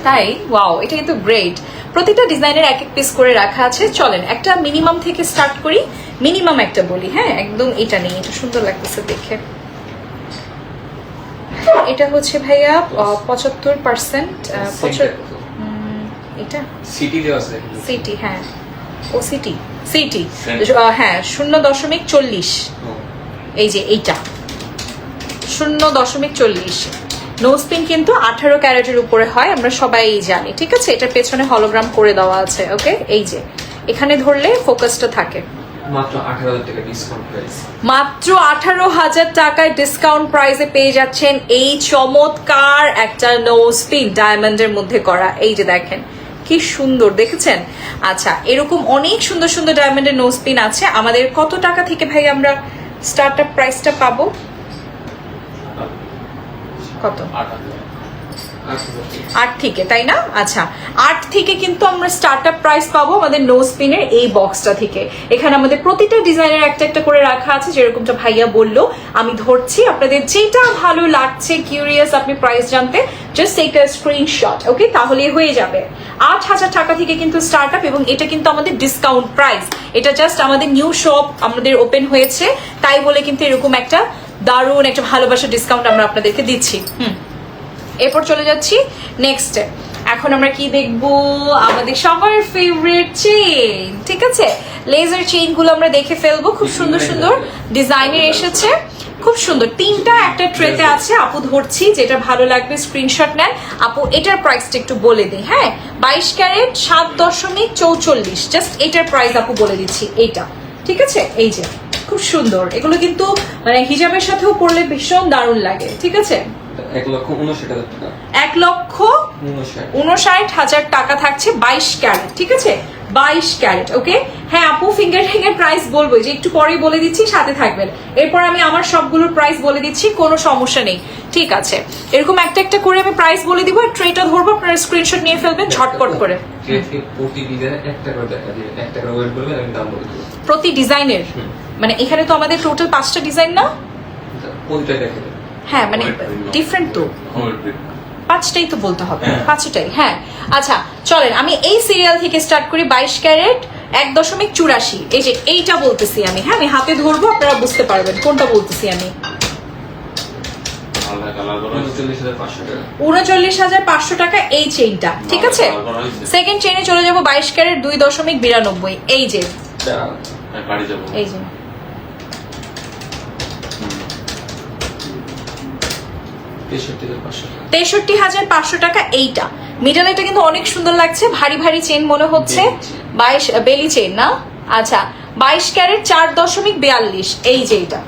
তাই? ওয়াও, এটা কিন্তু গ্রেট। প্রতিটা ডিজাইনের এক এক পিস করে রাখা আছে। চলেন একটা মিনিমাম থেকে স্টার্ট করি। মিনিমাম একটা বলি, হ্যাঁ, একদম এটা নেই, এটা সুন্দর লাগতেছে দেখে। এটা হচ্ছে ভাইয়া 75%। এটা সিটি, হ্যাঁ ও সিটি, সিটি, হ্যাঁ 0.40। এই যে এইটা 0.40। নো স্পিন কিন্তু 18 ক্যারেটের উপরে হয়, আমরা সবাই জানি, ঠিক আছে? এটার পেছনে হলোগ্রাম করে দেওয়া আছে। ওকে, এই যে এখানে ধরলে ফোকাসটা থাকে। মাত্র 18,000 টাকা ডিসকাউন্ট প্রাইস, মাত্র 18,000 টাকায় ডিসকাউন্ট প্রাইসে পেয়ে যাচ্ছেন এই চমৎকার একটা নো স্পিন ডায়মন্ডের মধ্যে করা। এই যে দেখেন কি সুন্দর, দেখেছেন? আচ্ছা, এরকম অনেক সুন্দর সুন্দর ডায়মন্ডের নো স্পিন আছে। আমাদের কত টাকা থেকে ভাই আমরা স্টার্ট আপ প্রাইসটা পাবো? কত? 8 থেকে, তাই না? আচ্ছা, 8 থেকে কিন্তু আমরা স্টার্ট আপ প্রাইস পাবো আমাদের নো স্পিনের এই বক্সটা থেকে। এখানে আমাদের প্রতিটা ডিজাইনের একটা একটা করে রাখা আছে, যেরকমটা ভাইয়া বললো। আমি ধরছি, আপনাদের যেটা ভালো লাগছে, কিউরিয়াস আপনি প্রাইস জানতে, জাস্ট একটা স্ক্রিনশট, ওকে, তাহলেই হয়ে যাবে। 8000 টাকা থেকে কিন্তু স্টার্ট আপ, এবং এটা কিন্তু আমাদের ডিসকাউন্ট প্রাইস। এটা জাস্ট আমাদের নিউ শপ আমাদের ওপেন হয়েছে, তাই বলে কিন্তু এরকম একটা দারুণ একটা ভালোবাসা ডিসকাউন্ট আমরা আপনাদেরকে দিচ্ছি। এরপর চলে যাচ্ছি নেক্সটে। এখন আমরা কি দেখবো? আমাদের সবার ফেভারিট চেইন, ঠিক আছে? লেজার চেইন গুলো আমরা দেখে ফেলবো। খুব সুন্দর সুন্দর ডিজাইনের এসেছে, খুব সুন্দর। 3টা একটা ট্রেতে আছে। আপু ধরছি, যেটা ভালো লাগবে স্ক্রিনশট নেন। আপু এটার প্রাইসটা একটু বলে দিই। হ্যাঁ, 22 ক্যারেট 7.44। জাস্ট এটার প্রাইস আপু বলে দিচ্ছি, এইটা, ঠিক আছে? এই যে খুব সুন্দর, এগুলো কিন্তু মানে হিজাবের সাথেও পরলে ভীষণ দারুণ লাগে, ঠিক আছে? 1,59,000 টাকা, 1,59,000 টাকা থাকছে 22 ক্যারেট, ঠিক আছে? 22 ক্যারেট, ওকে। হ্যাঁ আপু, ফিঙ্গার রিং এর প্রাইস বলবো, যে একটু পরেই বলে দিচ্ছি, সাথে থাকবেন। এরপর আমি আমার সবগুলোর প্রাইস বলে দিচ্ছি, কোনো সমস্যা নেই। ঠিক আছে, এরকম একটা একটা করে আমি প্রাইস বলে দিব, ট্রেটা ধরবো, আপনারা স্ক্রিনশট নিয়ে ফেলবেন ঝটপট করে। প্রতি ডিজাইনে একটা করে দেখা দিবে, একটা করে ওয়েট করবে, আমি দাম বলে দেবো। প্রতি ডিজাইনের মানে এখানে তো আমাদের টোটাল 5টা ডিজাইন না? কোনটাই দেখে দেবে। হ্যাঁ মানে ডিফারেন্ট তো, 5টাই তো বলতে হবে, 5টাই। হ্যাঁ আচ্ছা চলেন আমি এই সিরিয়াল থেকে স্টার্ট করি। 22 ক্যারেট 1.84, এই যে এইটা বলতেছি আমি। হ্যাঁ আমি হাতে ধরবো, আপনারা বুঝতে পারবেন কোনটা বলতেছি আমি। 39,500 টাকা এই চেইনটা, ঠিক আছে। সেকেন্ড চেইনে চলে যাব 22 ক্যারেট 2.92, এই যে এই যে 63,500 টাকা এইটা। মিডল এটা কিন্তু অনেক সুন্দর লাগছে, ভারী ভারী চেইন মনে হচ্ছে। 22 বেলি চেইন না? আচ্ছা 22 ক্যারেট 4.42, এই যে এটা।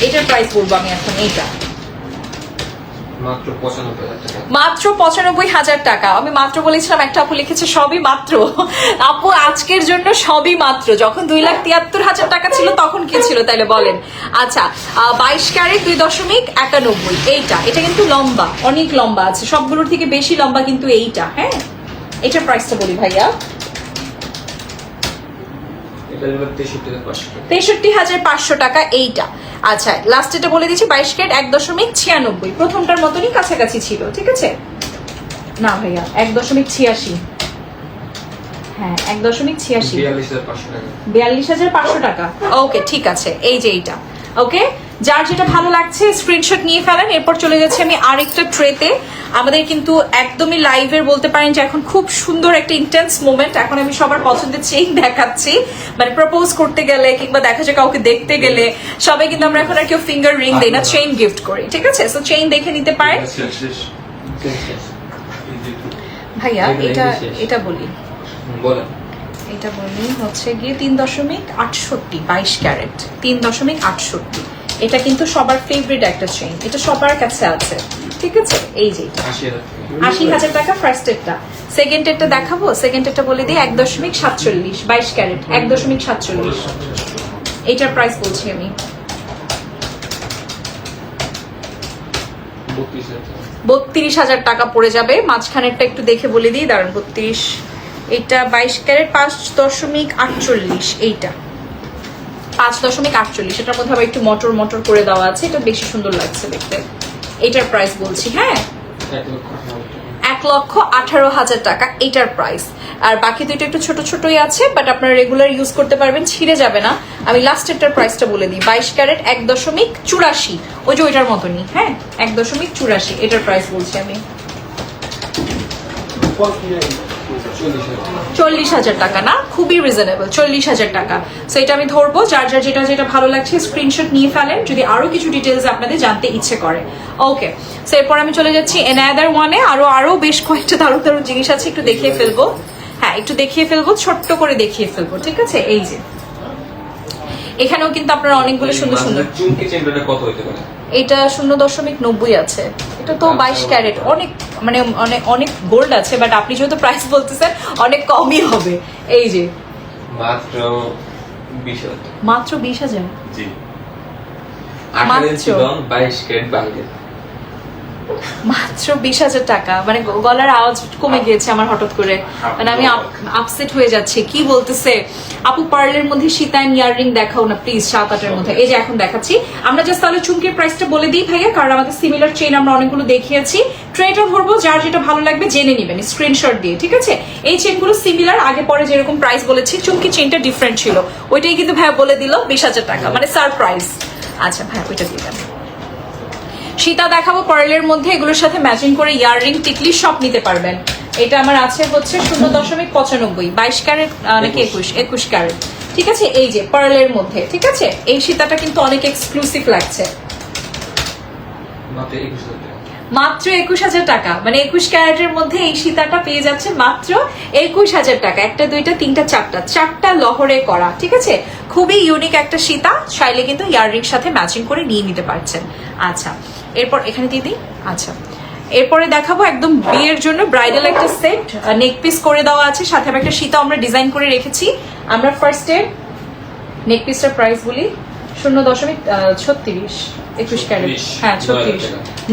এটার প্রাইস বলবো আমি এখন। এইটা মাত্র 95,000 টাকা। মাত্র 95,000 টাকা। আমি মাত্র বলেছিলাম, একটা আপু লিখেছে সবই মাত্র। আপু আজকের জন্য সবই মাত্র, যখন 2,73,000 টাকা ছিল তখন কি ছিল তাইলে বলেন। আচ্ছা 22 ক্যারেট 2.91, এইটা। এটা কিন্তু লম্বা, অনেক লম্বা আছে, সবগুলোর থেকে বেশি লম্বা কিন্তু এইটা। হ্যাঁ এটার প্রাইসটা বলি ভাইয়া। এটা হলো 63,500 টাকা। 63,500 টাকা এইটা। আচ্ছা লাস্ট এটা বলে দিচ্ছি 22 ক্যারেট 1.96, প্রথমটার মতনই কাছাকাছি ছিল, ঠিক আছে। না ভাইয়া 1.86, হ্যাঁ 1.86, 42,500 টাকা। 42,500 টাকা। ওকে ঠিক আছে, এই যে এইটা। ওকে যার যেটা ভালো লাগছে স্ক্রিনশট নিয়ে ফেলেন। এরপর চলে যাচ্ছে আমি আরেকটা ট্রেতে। আমাদের কিন্তু একদমই লাইভের বলতে পারেন যে এখন খুব সুন্দর একটা ইন্টেন্স মোমেন্ট। এখন আমি সবার পছন্দের চেইন দেখাচ্ছি, মানে প্রপোজ করতে গেলে কিংবা দেখা যায় কাউকে দেখতে গেলে সবাই কিন্তু আমরা এখন আর কেউ ফিঙ্গার রিং দেই না, চেইন গিফট করি, ঠিক আছে। সো চেইন দেখে নিতে পারেন। ভাইয়া এটা এটা বলি, বলেন। এটা বলি হচ্ছে গিয়ে 3.68, 22 ক্যারেট 3.68। এটা কিন্তু সবার ফেভারিট একটা চেইন, এটা সবার কাছে আছে, ঠিক আছে। এই যে 80,000 টাকা ফার্স্ট এরটা। সেকেন্ড এরটা দেখাবো, সেকেন্ড এরটা বলে দিই 1.47, 22 ক্যারেট 1.47। এটার প্রাইস বলছি আমি 32,000 টাকা পড়ে যাবে। মাঝখানেরটা একটু দেখে বলে দিই, দাঁড়ান 32, এটা 22 ক্যারেট 5.48, এইটা 5.48। এটার মধ্যে আবার একটু মটর মটর করে দেওয়া আছে, এটা বেশি সুন্দর লাগছে দেখতে। এটার প্রাইস বলছি, হ্যাঁ 1,18,000 টাকা এটার প্রাইস। আর বাকি দুইটা একটু ছোট ছোটই আছে, বাট আপনারা রেগুলার ইউজ করতে পারবেন, ছিঁড়ে যাবে না। আমি লাস্টেরটার প্রাইসটা বলে দিই 22 ক্যারেট 1.84, ওই যে ওইটার মতনই, হ্যাঁ 1.84। এটার প্রাইস বলছি আমি 40,000 টাকা। না খুবই রিজনেবল, 40,000 টাকা। সো এটা আমি ধরবো, যার যার যেটা যেটা ভালো লাগছে স্ক্রিনশট নিয়ে ফেলেন যদি আরো কিছু ডিটেলস আপনাদের জানতে ইচ্ছে করে। ওকে সো এরপর আমি চলে যাচ্ছি এনাদার ওয়ানে। আরো বেশ কয়েকটা দারুণ দারুণ জিনিস আছে, একটু দেখিয়ে ফেলবো। হ্যাঁ একটু দেখিয়ে ফেলবো, ছোট্ট করে দেখিয়ে ফেলবো, ঠিক আছে। এই যে এখানেও কিন্তু আপনারা অনেকগুলো সুন্দর সুন্দর। চুমকি চেইনটা কত হইতে পারে? এটা 0.90 আছে। এটা তো 22 ক্যারেট, অনেক মানে অনেক গোল্ড আছে, বাট আপনি যেহেতু প্রাইস বলতেছেন অনেক কমই হবে। এই যে মাত্র 20,000। মাত্র 20,000? জি 18 ইঞ্চি লং 22 ক্যারেট বাইরে। মাত্র 20,000 টাকা, মানে গলার আওয়াজ কমে গিয়েছে আমার হঠাৎ করে, মানে আমি আপসেট হয়ে যাচ্ছি। কি বলতেছে আপু, পার্লের মধ্যে সীতায়ন ইয়াররিং দেখাও না প্লিজ, 7-8-এর মধ্যে। এই যে এখন দেখাচ্ছি। আমরা জাস্ট তাহলে চুমকির প্রাইসটা বলে দিই ভাইয়া, কারণ আমাদের সিমিলার চেইন আমরা অনেকগুলো দেখিয়েছি। ট্রেটা ধরবো, যার যেটা ভালো লাগবে জেনে নেবেন স্ক্রিনশট দিয়ে, ঠিক আছে। এই চেইনগুলো সিমিলার, আগে পরে যেরকম প্রাইস বলেছি, চুমকি চেইনটা ডিফারেন্ট ছিল, ওইটাই কিন্তু ভাইয়া বলে দিল 20,000 টাকা, মানে সারপ্রাইজ। আচ্ছা ভাইয়া ওইটা দিয়ে দেন। সীতা দেখাবো পার্লের মধ্যে, এগুলোর সাথে ম্যাচিং করে ইয়াররিং টিকলি সব নিতে পারবেন। এটা আমার আছে হচ্ছে 0.95, 22 ক্যারেট নাকি 21 ক্যারেট, ঠিক আছে। এই যে পার্লের মধ্যে, ঠিক আছে। এই সীতাটা কিন্তু অনেক এক্সক্লুসিভ লাগছে, মাত্র 21,000 টাকা। মানে 21 ক্যারেটের মধ্যে এই সীতাটা পেয়ে যাচ্ছে মাত্র 21,000 টাকা। একটা দুইটা তিনটা চারটা লহরে করা, ঠিক আছে। খুবই ইউনিক একটা সীতা, চাইলে কিন্তু ইয়াররিং সাথে ম্যাচিং করে নিয়ে নিতে পারছেন। আচ্ছা এরপর এখানে দিয়ে দিই। আচ্ছা এরপরে দেখাবো একদম বিয়ের জন্য ব্রাইডাল একটা সেট, নেক পিস করে দেওয়া আছে, সাথে একটা সীতা আমরা ডিজাইন করে রেখেছি। আমরা ফার্স্টে নেক পিসটার প্রাইস বলি, 0.36 21 ক্যারেট, 36, হ্যাঁ 36,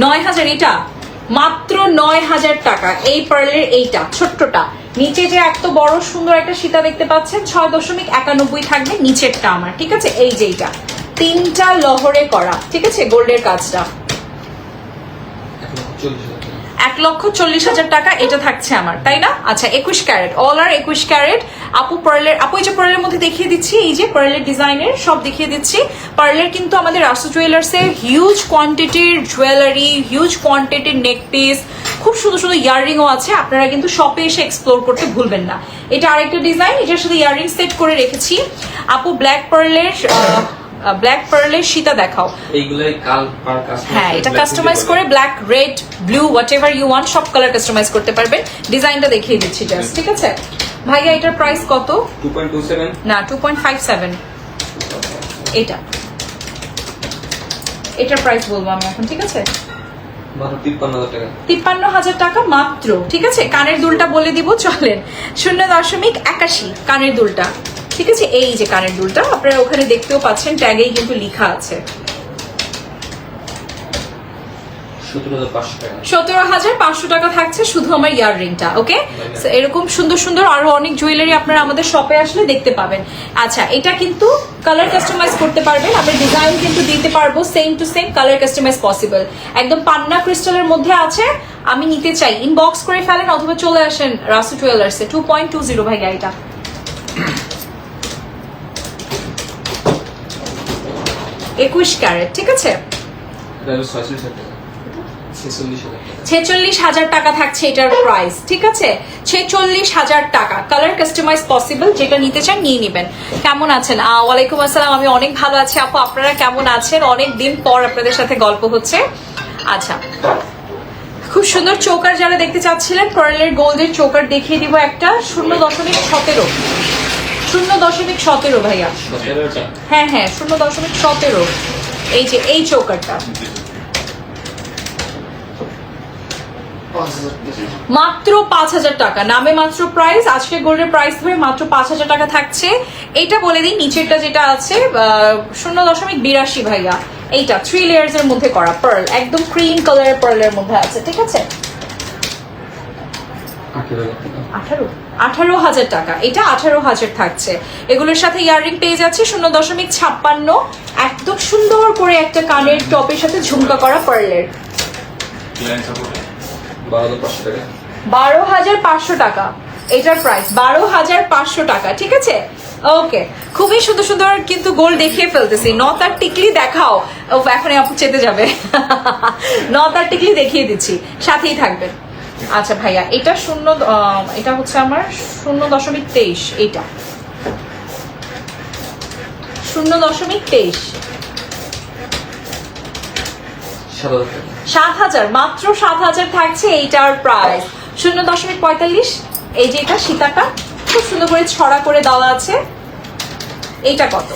9,000 এটা মাত্র 9,000 টাকা। এই পার্লের এইটা ছোট্টটা, নিচে যে এত বড় সুন্দর একটা সীতা দেখতে পাচ্ছেন 6.91 থাকবে নিচেরটা আমার, ঠিক আছে? এই যে এইটা 3টা লহরে করা, ঠিক আছে, গোল্ডের কাজটা 1,40,000 টাকা এটা থাকছে আমার, তাই না? আচ্ছা 21 ক্যারেট, অল আর 21 ক্যারেট। আপু এই যে পার্লের মধ্যে দেখিয়ে দিচ্ছি, এই যে পার্লের ডিজাইনের সব দেখিয়ে দিচ্ছি। পার্লের কিন্তু আমাদের রাসু জুয়েলার্সে হিউজ কোয়ান্টিটির জুয়েলারি, হিউজ কোয়ান্টিটির নেকপিস, খুব সুন্দর সুন্দর ইয়াররিংও আছে। আপনারা কিন্তু শপে এসে এক্সপ্লোর করতে ভুলবেন না। এটা আরেকটা ডিজাইন, এটার সাথে ইয়াররিং সেট করে রেখেছি। আপু ব্ল্যাক পার্লের সীতা দেখাও। এইগুলাই হ্যাঁ, এটা কাস্টমাইজ করে black, red, blue, whatever you want সব কালার কাস্টমাইজ করতে পারবেন। ডিজাইনটা দেখিয়ে দিচ্ছি জাস্ট, ঠিক আছে? ভাইয়া এটার প্রাইস কত? 2.27 না 2.57। এটার প্রাইস বলবো আমি এখন, ঠিক আছে? 53,000 টাকা। 53,000 টাকা মাত্র, ঠিক আছে? কানের দুলটা বলে দিব, চলেন। 0.81 কানের দুলটা, ঠিক আছে? এই যে কানের দুলটা আপনারা ওখানে দেখতেও পাচ্ছেন, ট্যাগেই কিন্তু লেখা আছে। 17,500 টাকা। 17,500 টাকা থাকছে শুধু আমার ইয়াররিংটা, ওকে? এরকম সুন্দর সুন্দর আরো অনেক জুয়েলারি আপনারা আমাদের শপে আসলে দেখতে পাবেন। আচ্ছা, এটা কিন্তু কালার কাস্টমাইজ করতে পারবেন, আমরা ডিজাইন কিন্তু দিতে পারবো same to same, colour customize possible. একদম পান্না ক্রিস্টালের মধ্যে আছে, আমি নিতে চাই, ইনবক্স করে ফেলেন অথবা চলে আসেন রাসু জুয়েলার্সে। 2.20 ভাইয়া এটা। 21 ক্যারেট, ঠিক আছে? এটা হলো 46,000 টাকা। 46,000 টাকা। 46,000 টাকা থাকছে এটার প্রাইস, ঠিক আছে? 46,000 টাকা, কালার কাস্টমাইজ পসিবল, যেটা নিতে চান নিয়ে নেবেন। কেমন আছেন? ওয়ালাইকুম আসসালাম, আমি অনেক ভালো আছি আপু, আপনারা কেমন আছেন? অনেক দিন পর আপনাদের সাথে গল্প হচ্ছে। আচ্ছা, খুব সুন্দর চৌকার যারা দেখতে চাচ্ছিলেন, পার্লের গোল্ডের চৌকার দেখিয়ে দিব একটা। 0.17, 0.17 ভাইয়া। 17টা। হ্যাঁ হ্যাঁ, 0.17। এই যে এই চৌকারটা মাত্র 5,000 টাকা, নামে মাত্র প্রাইস, আজকে গোল্ডের প্রাইস ধরে মাত্র 5,000 টাকা থাকছে। এইটা বলে দিই, নিচেরটা যেটা আছে 0.82 ভাইয়া। এইটা 3 লেয়ার্স এর মধ্যে করা পার্ল, একদম ক্রিম কালারের পার্লের মধ্যে আছে, ঠিক আছে? 18,000 টাকা, এটা 18,000 থাকছে। এগুলোর সাথে ইয়াররিং পেয়ে যাচ্ছে 0.56, একদম সুন্দর করে একটা কানের টপের সাথে ঝুমকা করা পার্লের। 12,500 টাকা। 12,500 টাকা এটার প্রাইস, 12,500 টাকা, ঠিক আছে? ওকে, খুবই সুন্দর সুন্দর কিন্তু গোল্ড দেখিয়ে ফেলতেছি। নতার টিকলি দেখাও, এখন আপু চেতে যাবে। নতার টিকলি দেখিয়ে দিচ্ছি, সাথেই থাকবেন। আচ্ছা ভাইয়া, এটা এটা হচ্ছে আমার 0.23, এটা 0.23। 7,000, মাত্র 7,000 থাকছে এইটার প্রাইস। 0.45, এই যে এটা সীতাটা খুব সুন্দর করে ছড়া করে দেওয়া আছে। এইটা কত?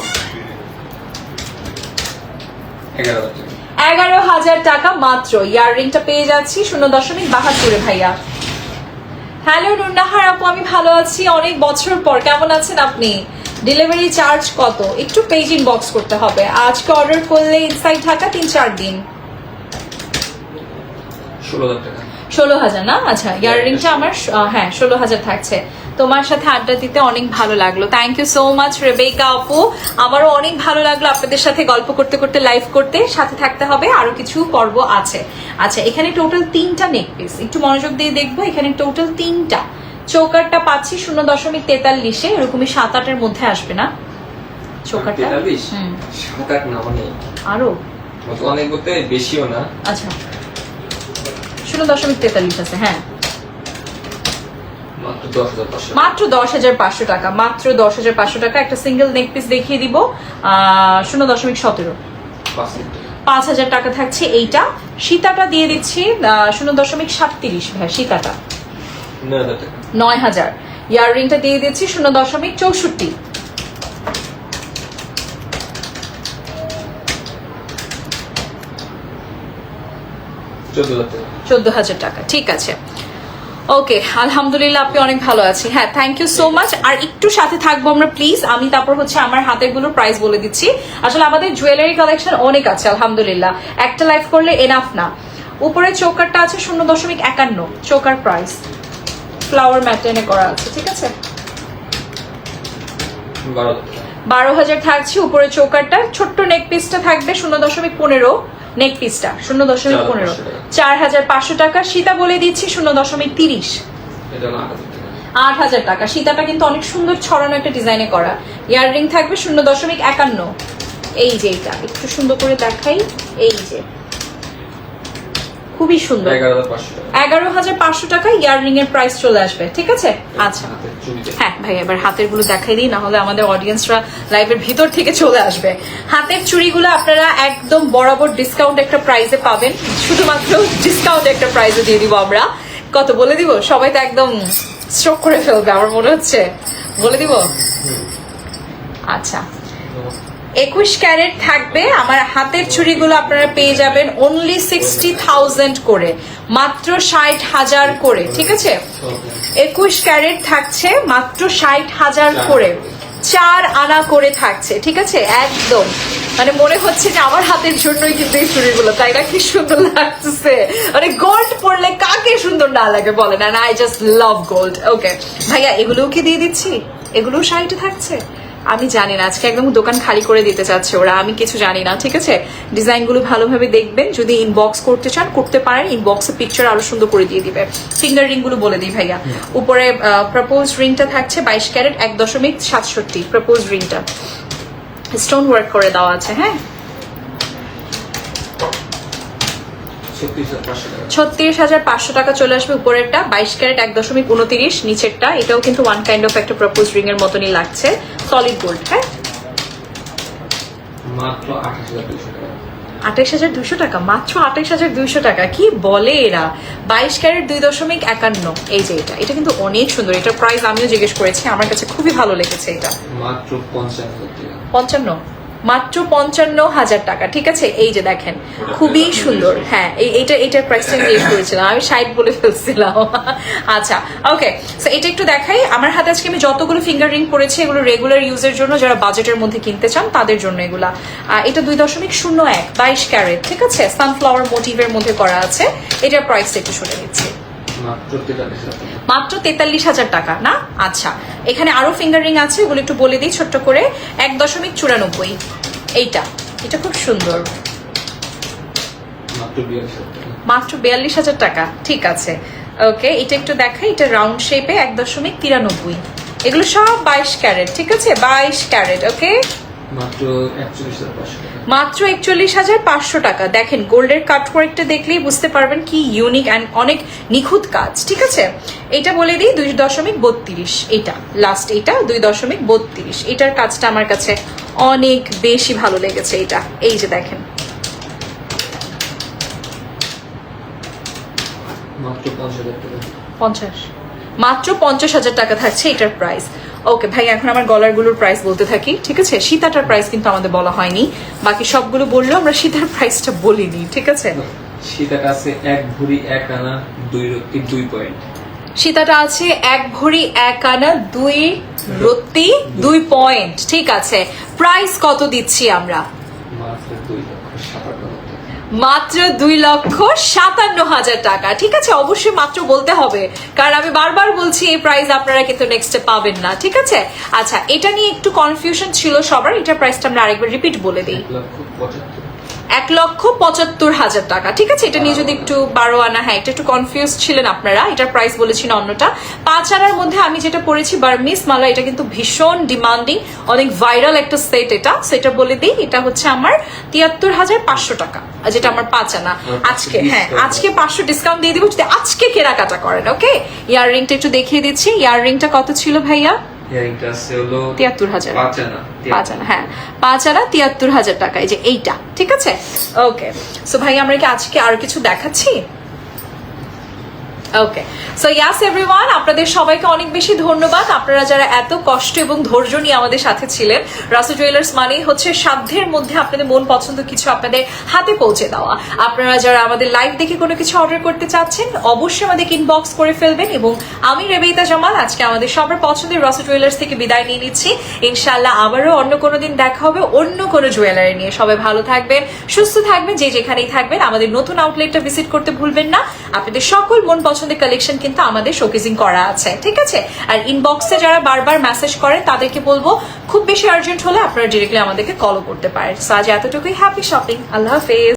11,000 টাকা মাত্র। ইয়াররিংটা পেয়ে যাচ্ছি 0.72 ভাইয়া। হ্যালো নুরনাহার আপু, আমি ভালো আছি, অনেক বছর পর, কেমন আছেন আপনি? ডেলিভারি চার্জ কত? একটু পেজ ইনবক্স করতে হবে, আজকে অর্ডার করলে ইনসাইড ঢাকা 3-4 দিন। 16,000 টাকা। 16,000 না? আচ্ছা, ইয়াররিংটা আমার হ্যাঁ 16,000 থাকছে। তোমার সাথে আড্ডা দিতে অনেক ভালো লাগলো, thank you so much Rebecca আপু। আমারও অনেক ভালো লাগলো আপনাদের সাথে গল্প করতে করতে, লাইভ করতে। সাথে থাকতে হবে, আরো কিছু পর্ব আছে। আচ্ছা, এখানে টোটাল 3টা নেক পিস, একটু মনোযোগ দিয়ে দেখবো। এখানে টোটাল 3টা চৌকারটা পাচ্ছি 0.43, এরকমই 7-8 মধ্যে আসবে না চৌকারটা? 7-8 না, মানে আরো অনেক বলতে বেশিও না। আচ্ছা, 0.43 আছে, হ্যাঁ মাত্র 10,500 টাকা, মাত্র 10,500 টাকা। একটা সিঙ্গেল নেক পিস দেখিয়ে দিব, 0.17, 5,000 টাকা থাকছে এইটা। সীতাটা দিয়ে দিচ্ছি 0.37 ভাই, সীতাটা 9,000। ইয়াররিংটা দিয়ে দিচ্ছি 0.64, 14,000 টাকা, ঠিক আছে। ওকে, আলহামদুলিল্লাহ আপনি অনেক ভালো আছি। হ্যাঁ, থ্যাংক ইউ সো মাচ। আর একটু সাথে থাকবো আমরা প্লিজ। আমি তারপর হচ্ছে আমার হাতের গুলোর প্রাইস বলে দিচ্ছি। আসলে আমাদের জুয়েলারি কালেকশন অনেক আছে আলহামদুলিল্লাহ, একটা লাইভ করলে এনাফ না। উপরে চৌকারটা আছে 0.51 চৌকার প্রাইস, ফ্লাওয়ার ম্যাটেনে করা আছে, ঠিক আছে। 12,000 থাকছে উপরে চৌকারটা। ছোট্ট নেক পিসটা থাকবে 0.15 নেক পিসটা 0.15, 4,500 টাকা। সীতা বলে দিচ্ছি 0.30, এটা হলো 8,000 টাকা। 8,000 টাকা। সীতাটা কিন্তু অনেক সুন্দর ছড়ানো একটা ডিজাইনে করা। ইয়াররিং থাকবে 0.51। এই যে এটা একটু সুন্দর করে দেখাই, এই যে খুবই সুন্দর, 11,500 টাকা। 11,500 টাকা ইয়াররিং এর প্রাইস চলে আসবে, ঠিক আছে। আচ্ছা হাতের চুড়িতে। হ্যাঁ ভাই, এবার হাতের গুলো দেখাই দিই, না হলে আমাদের অডিয়েন্সরা লাইভের ভিতর থেকে চলে আসবে। হাতের চুড়িগুলো আপনারা একদম বরাবর ডিসকাউন্ট একটা প্রাইসে পাবেন, শুধুমাত্র ডিসকাউন্ট একটা প্রাইসে দিয়ে দিব আমরা। কত বলে দিব? সবাই তো একদম স্ট্রোক করে ফেলবে আমার মনে হচ্ছে, বলে দিব। আচ্ছা, 21 ক্যারেট থাকবে। আমার হাতের চুড়িগুলো আপনারা পেয়ে যাবেন অনলি 60,000 করে, মাত্র 60,000 করে, ঠিক আছে। 21 ক্যারেট থাকছে মাত্র 60,000 করে, 4 আনা করে থাকছে, ঠিক আছে। একদম মানে মনে হচ্ছে যে আমার হাতের জন্যই কিন্তু এই চুড়িগুলো, তাই না? কি সুন্দর লাগতেছে, মানে গোল্ড পরলে কাকে সুন্দর না লাগে বলেন। আর আই জাস্ট লাভ গোল্ড। ওকে ভাইয়া, এগুলোও কি দিয়ে দিচ্ছি? এগুলোও 60 থাকছে? আমি জানি না, আজকে একদম দোকান খালি করে দিতে চাচ্ছে ওরা, আমি কিছু জানি না, ঠিক আছে। ডিজাইনগুলো ভালোভাবে দেখবেন, যদি ইনবক্স করতে চান করতে পারেন, ইনবক্সে পিকচার আরো সুন্দর করে দিয়ে দিবে। ফিঙ্গার রিং গুলো বলে দিই ভাইয়া। উপরে প্রপোজ রিংটা থাকছে 22 ক্যারেট 1.67 প্রপোজ রিংটা স্টোন ওয়ার্ক করে দেওয়া আছে। হ্যাঁ, 36,500 টাকা চলে আসবে উপরেরটা। 22 ক্যারেট 1.29, নিচেরটা এটাও কিন্তু ওয়ান কাইন্ড অফ একটা প্রপোজ রিং এর মতনই লাগছে, সলিড গোল্ড। হ্যাঁ, মাত্র 28,200 টাকা। 28,200 টাকা, মাত্র 28,200 টাকা। কি বলে এরা? 22 ক্যারেট 2.51। এই যে এটা কিন্তু অনেক সুন্দর, এটার প্রাইস আমিও জিজ্ঞেস করেছি, আমার কাছে খুবই ভালো লেগেছে। এটা মাত্র 55,000 টাকা। 55, মাত্র 55,000 টাকা, ঠিক আছে। এই যে দেখেন খুবই সুন্দর। হ্যাঁ, এইটার প্রাইসটা জিজ্ঞেস করেছিলাম আমি, 60 বলে ফেলছিলাম। আচ্ছা ওকে, সো এটা একটু দেখাই। আমার হাতে আজকে আমি যতগুলো ফিঙ্গার রিং পরেছি এগুলো রেগুলার ইউজের জন্য, যারা বাজেটের মধ্যে কিনতে চান তাদের জন্য এগুলা। এটা 2.01 22 ক্যারেট, ঠিক আছে। সানফ্লাওয়ার মোটিভের মধ্যে করা আছে। এটার প্রাইসটা একটু শুনে দিচ্ছি, মাত্র 43,000 টাকা। মাত্র 43,000 টাকা না? আচ্ছা, এখানে আরো ফিঙ্গার রিং আছে, ওগুলো একটু বলে দিই ছোট্ট করে। 1.94 এটা খুব সুন্দর, মাত্র 42,000 টাকা। মাত্র 42,000 টাকা, ঠিক আছে। ওকে, এটা একটু দেখাই, এটা রাউন্ড শেপে 1.93। এগুলো সব 22 ক্যারেট, ঠিক আছে, 22 ক্যারেট। ওকে, মাত্র 41,500 টাকা। মাত্র 41,500 টাকা। দেখেন গোল্ডের কাটওয়ার্কটা দেখলেই বুঝতে পারবেন কি ইউনিক অ্যান্ড অনেক নিখুঁত কাজ, ঠিক আছে। এটা বলে দিই 2.32, এটা লাস্ট, এটা 2.32। এটার কাজটা আমার কাছে অনেক বেশি ভালো লেগেছে। এটা এই যে দেখেন, মাত্র 50,000 টাকা। 50, মাত্র 50,000 টাকা থাকছে এটার প্রাইস। ওকে ভাই, এখন আমার গলারগুলোর প্রাইস বলতে থাকি, ঠিক আছে। সীতাটার প্রাইস কিন্তু আমাদের বলা হয়নি, বাকি সবগুলো বললেও আমরা সীতার প্রাইসটা বলিনি, ঠিক আছে। সীতাটা আছে 1 ভরি 1 আনা 2 রত্তি 2 পয়েন্ট। সীতাটা আছে 1 ভরি 1 আনা 2 রত্তি 2 পয়েন্ট, ঠিক আছে। প্রাইস কত দিচ্ছি আমরা? মাত্র 2,57,000 টাকা। মাত্র 2,57,000 টাকা, ঠিক আছে। অবশ্যই মাত্র বলতে হবে, কারণ আমি বারবার বলছি এই প্রাইস আপনারা কিন্তু নেক্সটে পাবেন না, ঠিক আছে। আচ্ছা, এটা নিয়ে একটু কনফিউশন ছিল সবার, এটার প্রাইসটা আমরা আরেকবার রিপিট বলে দিই। 1,75,000 টাকা, ঠিক আছে। এটা নিয়ে যদি একটু 12 আনা, হ্যাঁ এটা একটু কনফিউজ ছিলেন আপনারা, এটার প্রাইস বলেছি না অন্যটা। 5 আনার মধ্যে আমি যেটা পড়েছি বার্মিস মালা, এটা কিন্তু ভীষণ ডিমান্ডিং, অনেক ভাইরাল একটা সেট। এটা সেটা বলে দিই, এটা হচ্ছে আমার 73,500 টাকা, যেটা আমার 5 আনা। আজকে হ্যাঁ, আজকে 500 ডিসকাউন্ট দিয়ে দিব যদি আজকে কেনাকাটা করেন। ওকে, ইয়াররিংটা একটু দেখিয়ে দিচ্ছি। ইয়াররিংটা কত ছিল ভাইয়া? ইয়ারিংটা আছে হলো 73,000। 5 আনা। 5 আনা, হ্যাঁ 5 আনা 73,000 টাকা, এই যে এইটা, ঠিক আছে। ওকে, সো ভাই আমরা কি আজকে আর কিছু দেখাচ্ছি? ওকে সো ইয়াস এভরিওয়ান, আপনাদের সবাইকে অনেক বেশি ধন্যবাদ। আপনারা যারা এত কষ্ট এবং ধৈর্য নিয়ে আমাদের সাথে ছিলেন। রাসেল জুয়েলার্স মানেই হচ্ছে সাধ্যের মধ্যে আপনাদের মন পছন্দ কিছু আপনাদের হাতে পৌঁছে দেওয়া। আপনারা যারা আমাদের লাইভ দেখে কোনো কিছু অর্ডার করতে চাচ্ছেন অবশ্যই আমাদেরকে ইনবক্স করে ফেলবেন। এবং আমি রেবেতা জামাল আজকে আমাদের সবার পছন্দের রাসেল জুয়েলার্স থেকে বিদায় নিয়ে নিচ্ছি। ইনশাআল্লাহ আবারও অন্য কোনো দিন দেখা হবে অন্য কোনো জুয়েলারি নিয়ে। সবাই ভালো থাকবেন, সুস্থ থাকবেন, যে যেখানেই থাকবেন। আমাদের নতুন আউটলেটটা ভিজিট করতে ভুলবেন না। আপনাদের সকল মন পছন্দের কালেকশন কিন্তু আমাদের শোকেজিং করা আছে, ঠিক আছে? আর ইনবক্সে যারা বারবার মেসেজ করেন তাদেরকে বলবো খুব বেশি আর্জেন্ট হলে আপনারা ডিরেক্টলি আমাদেরকে কলও করতে পারেন। সো আজ এতটুকুই, হ্যাপি শপিং, আল্লাহ হাফেজ।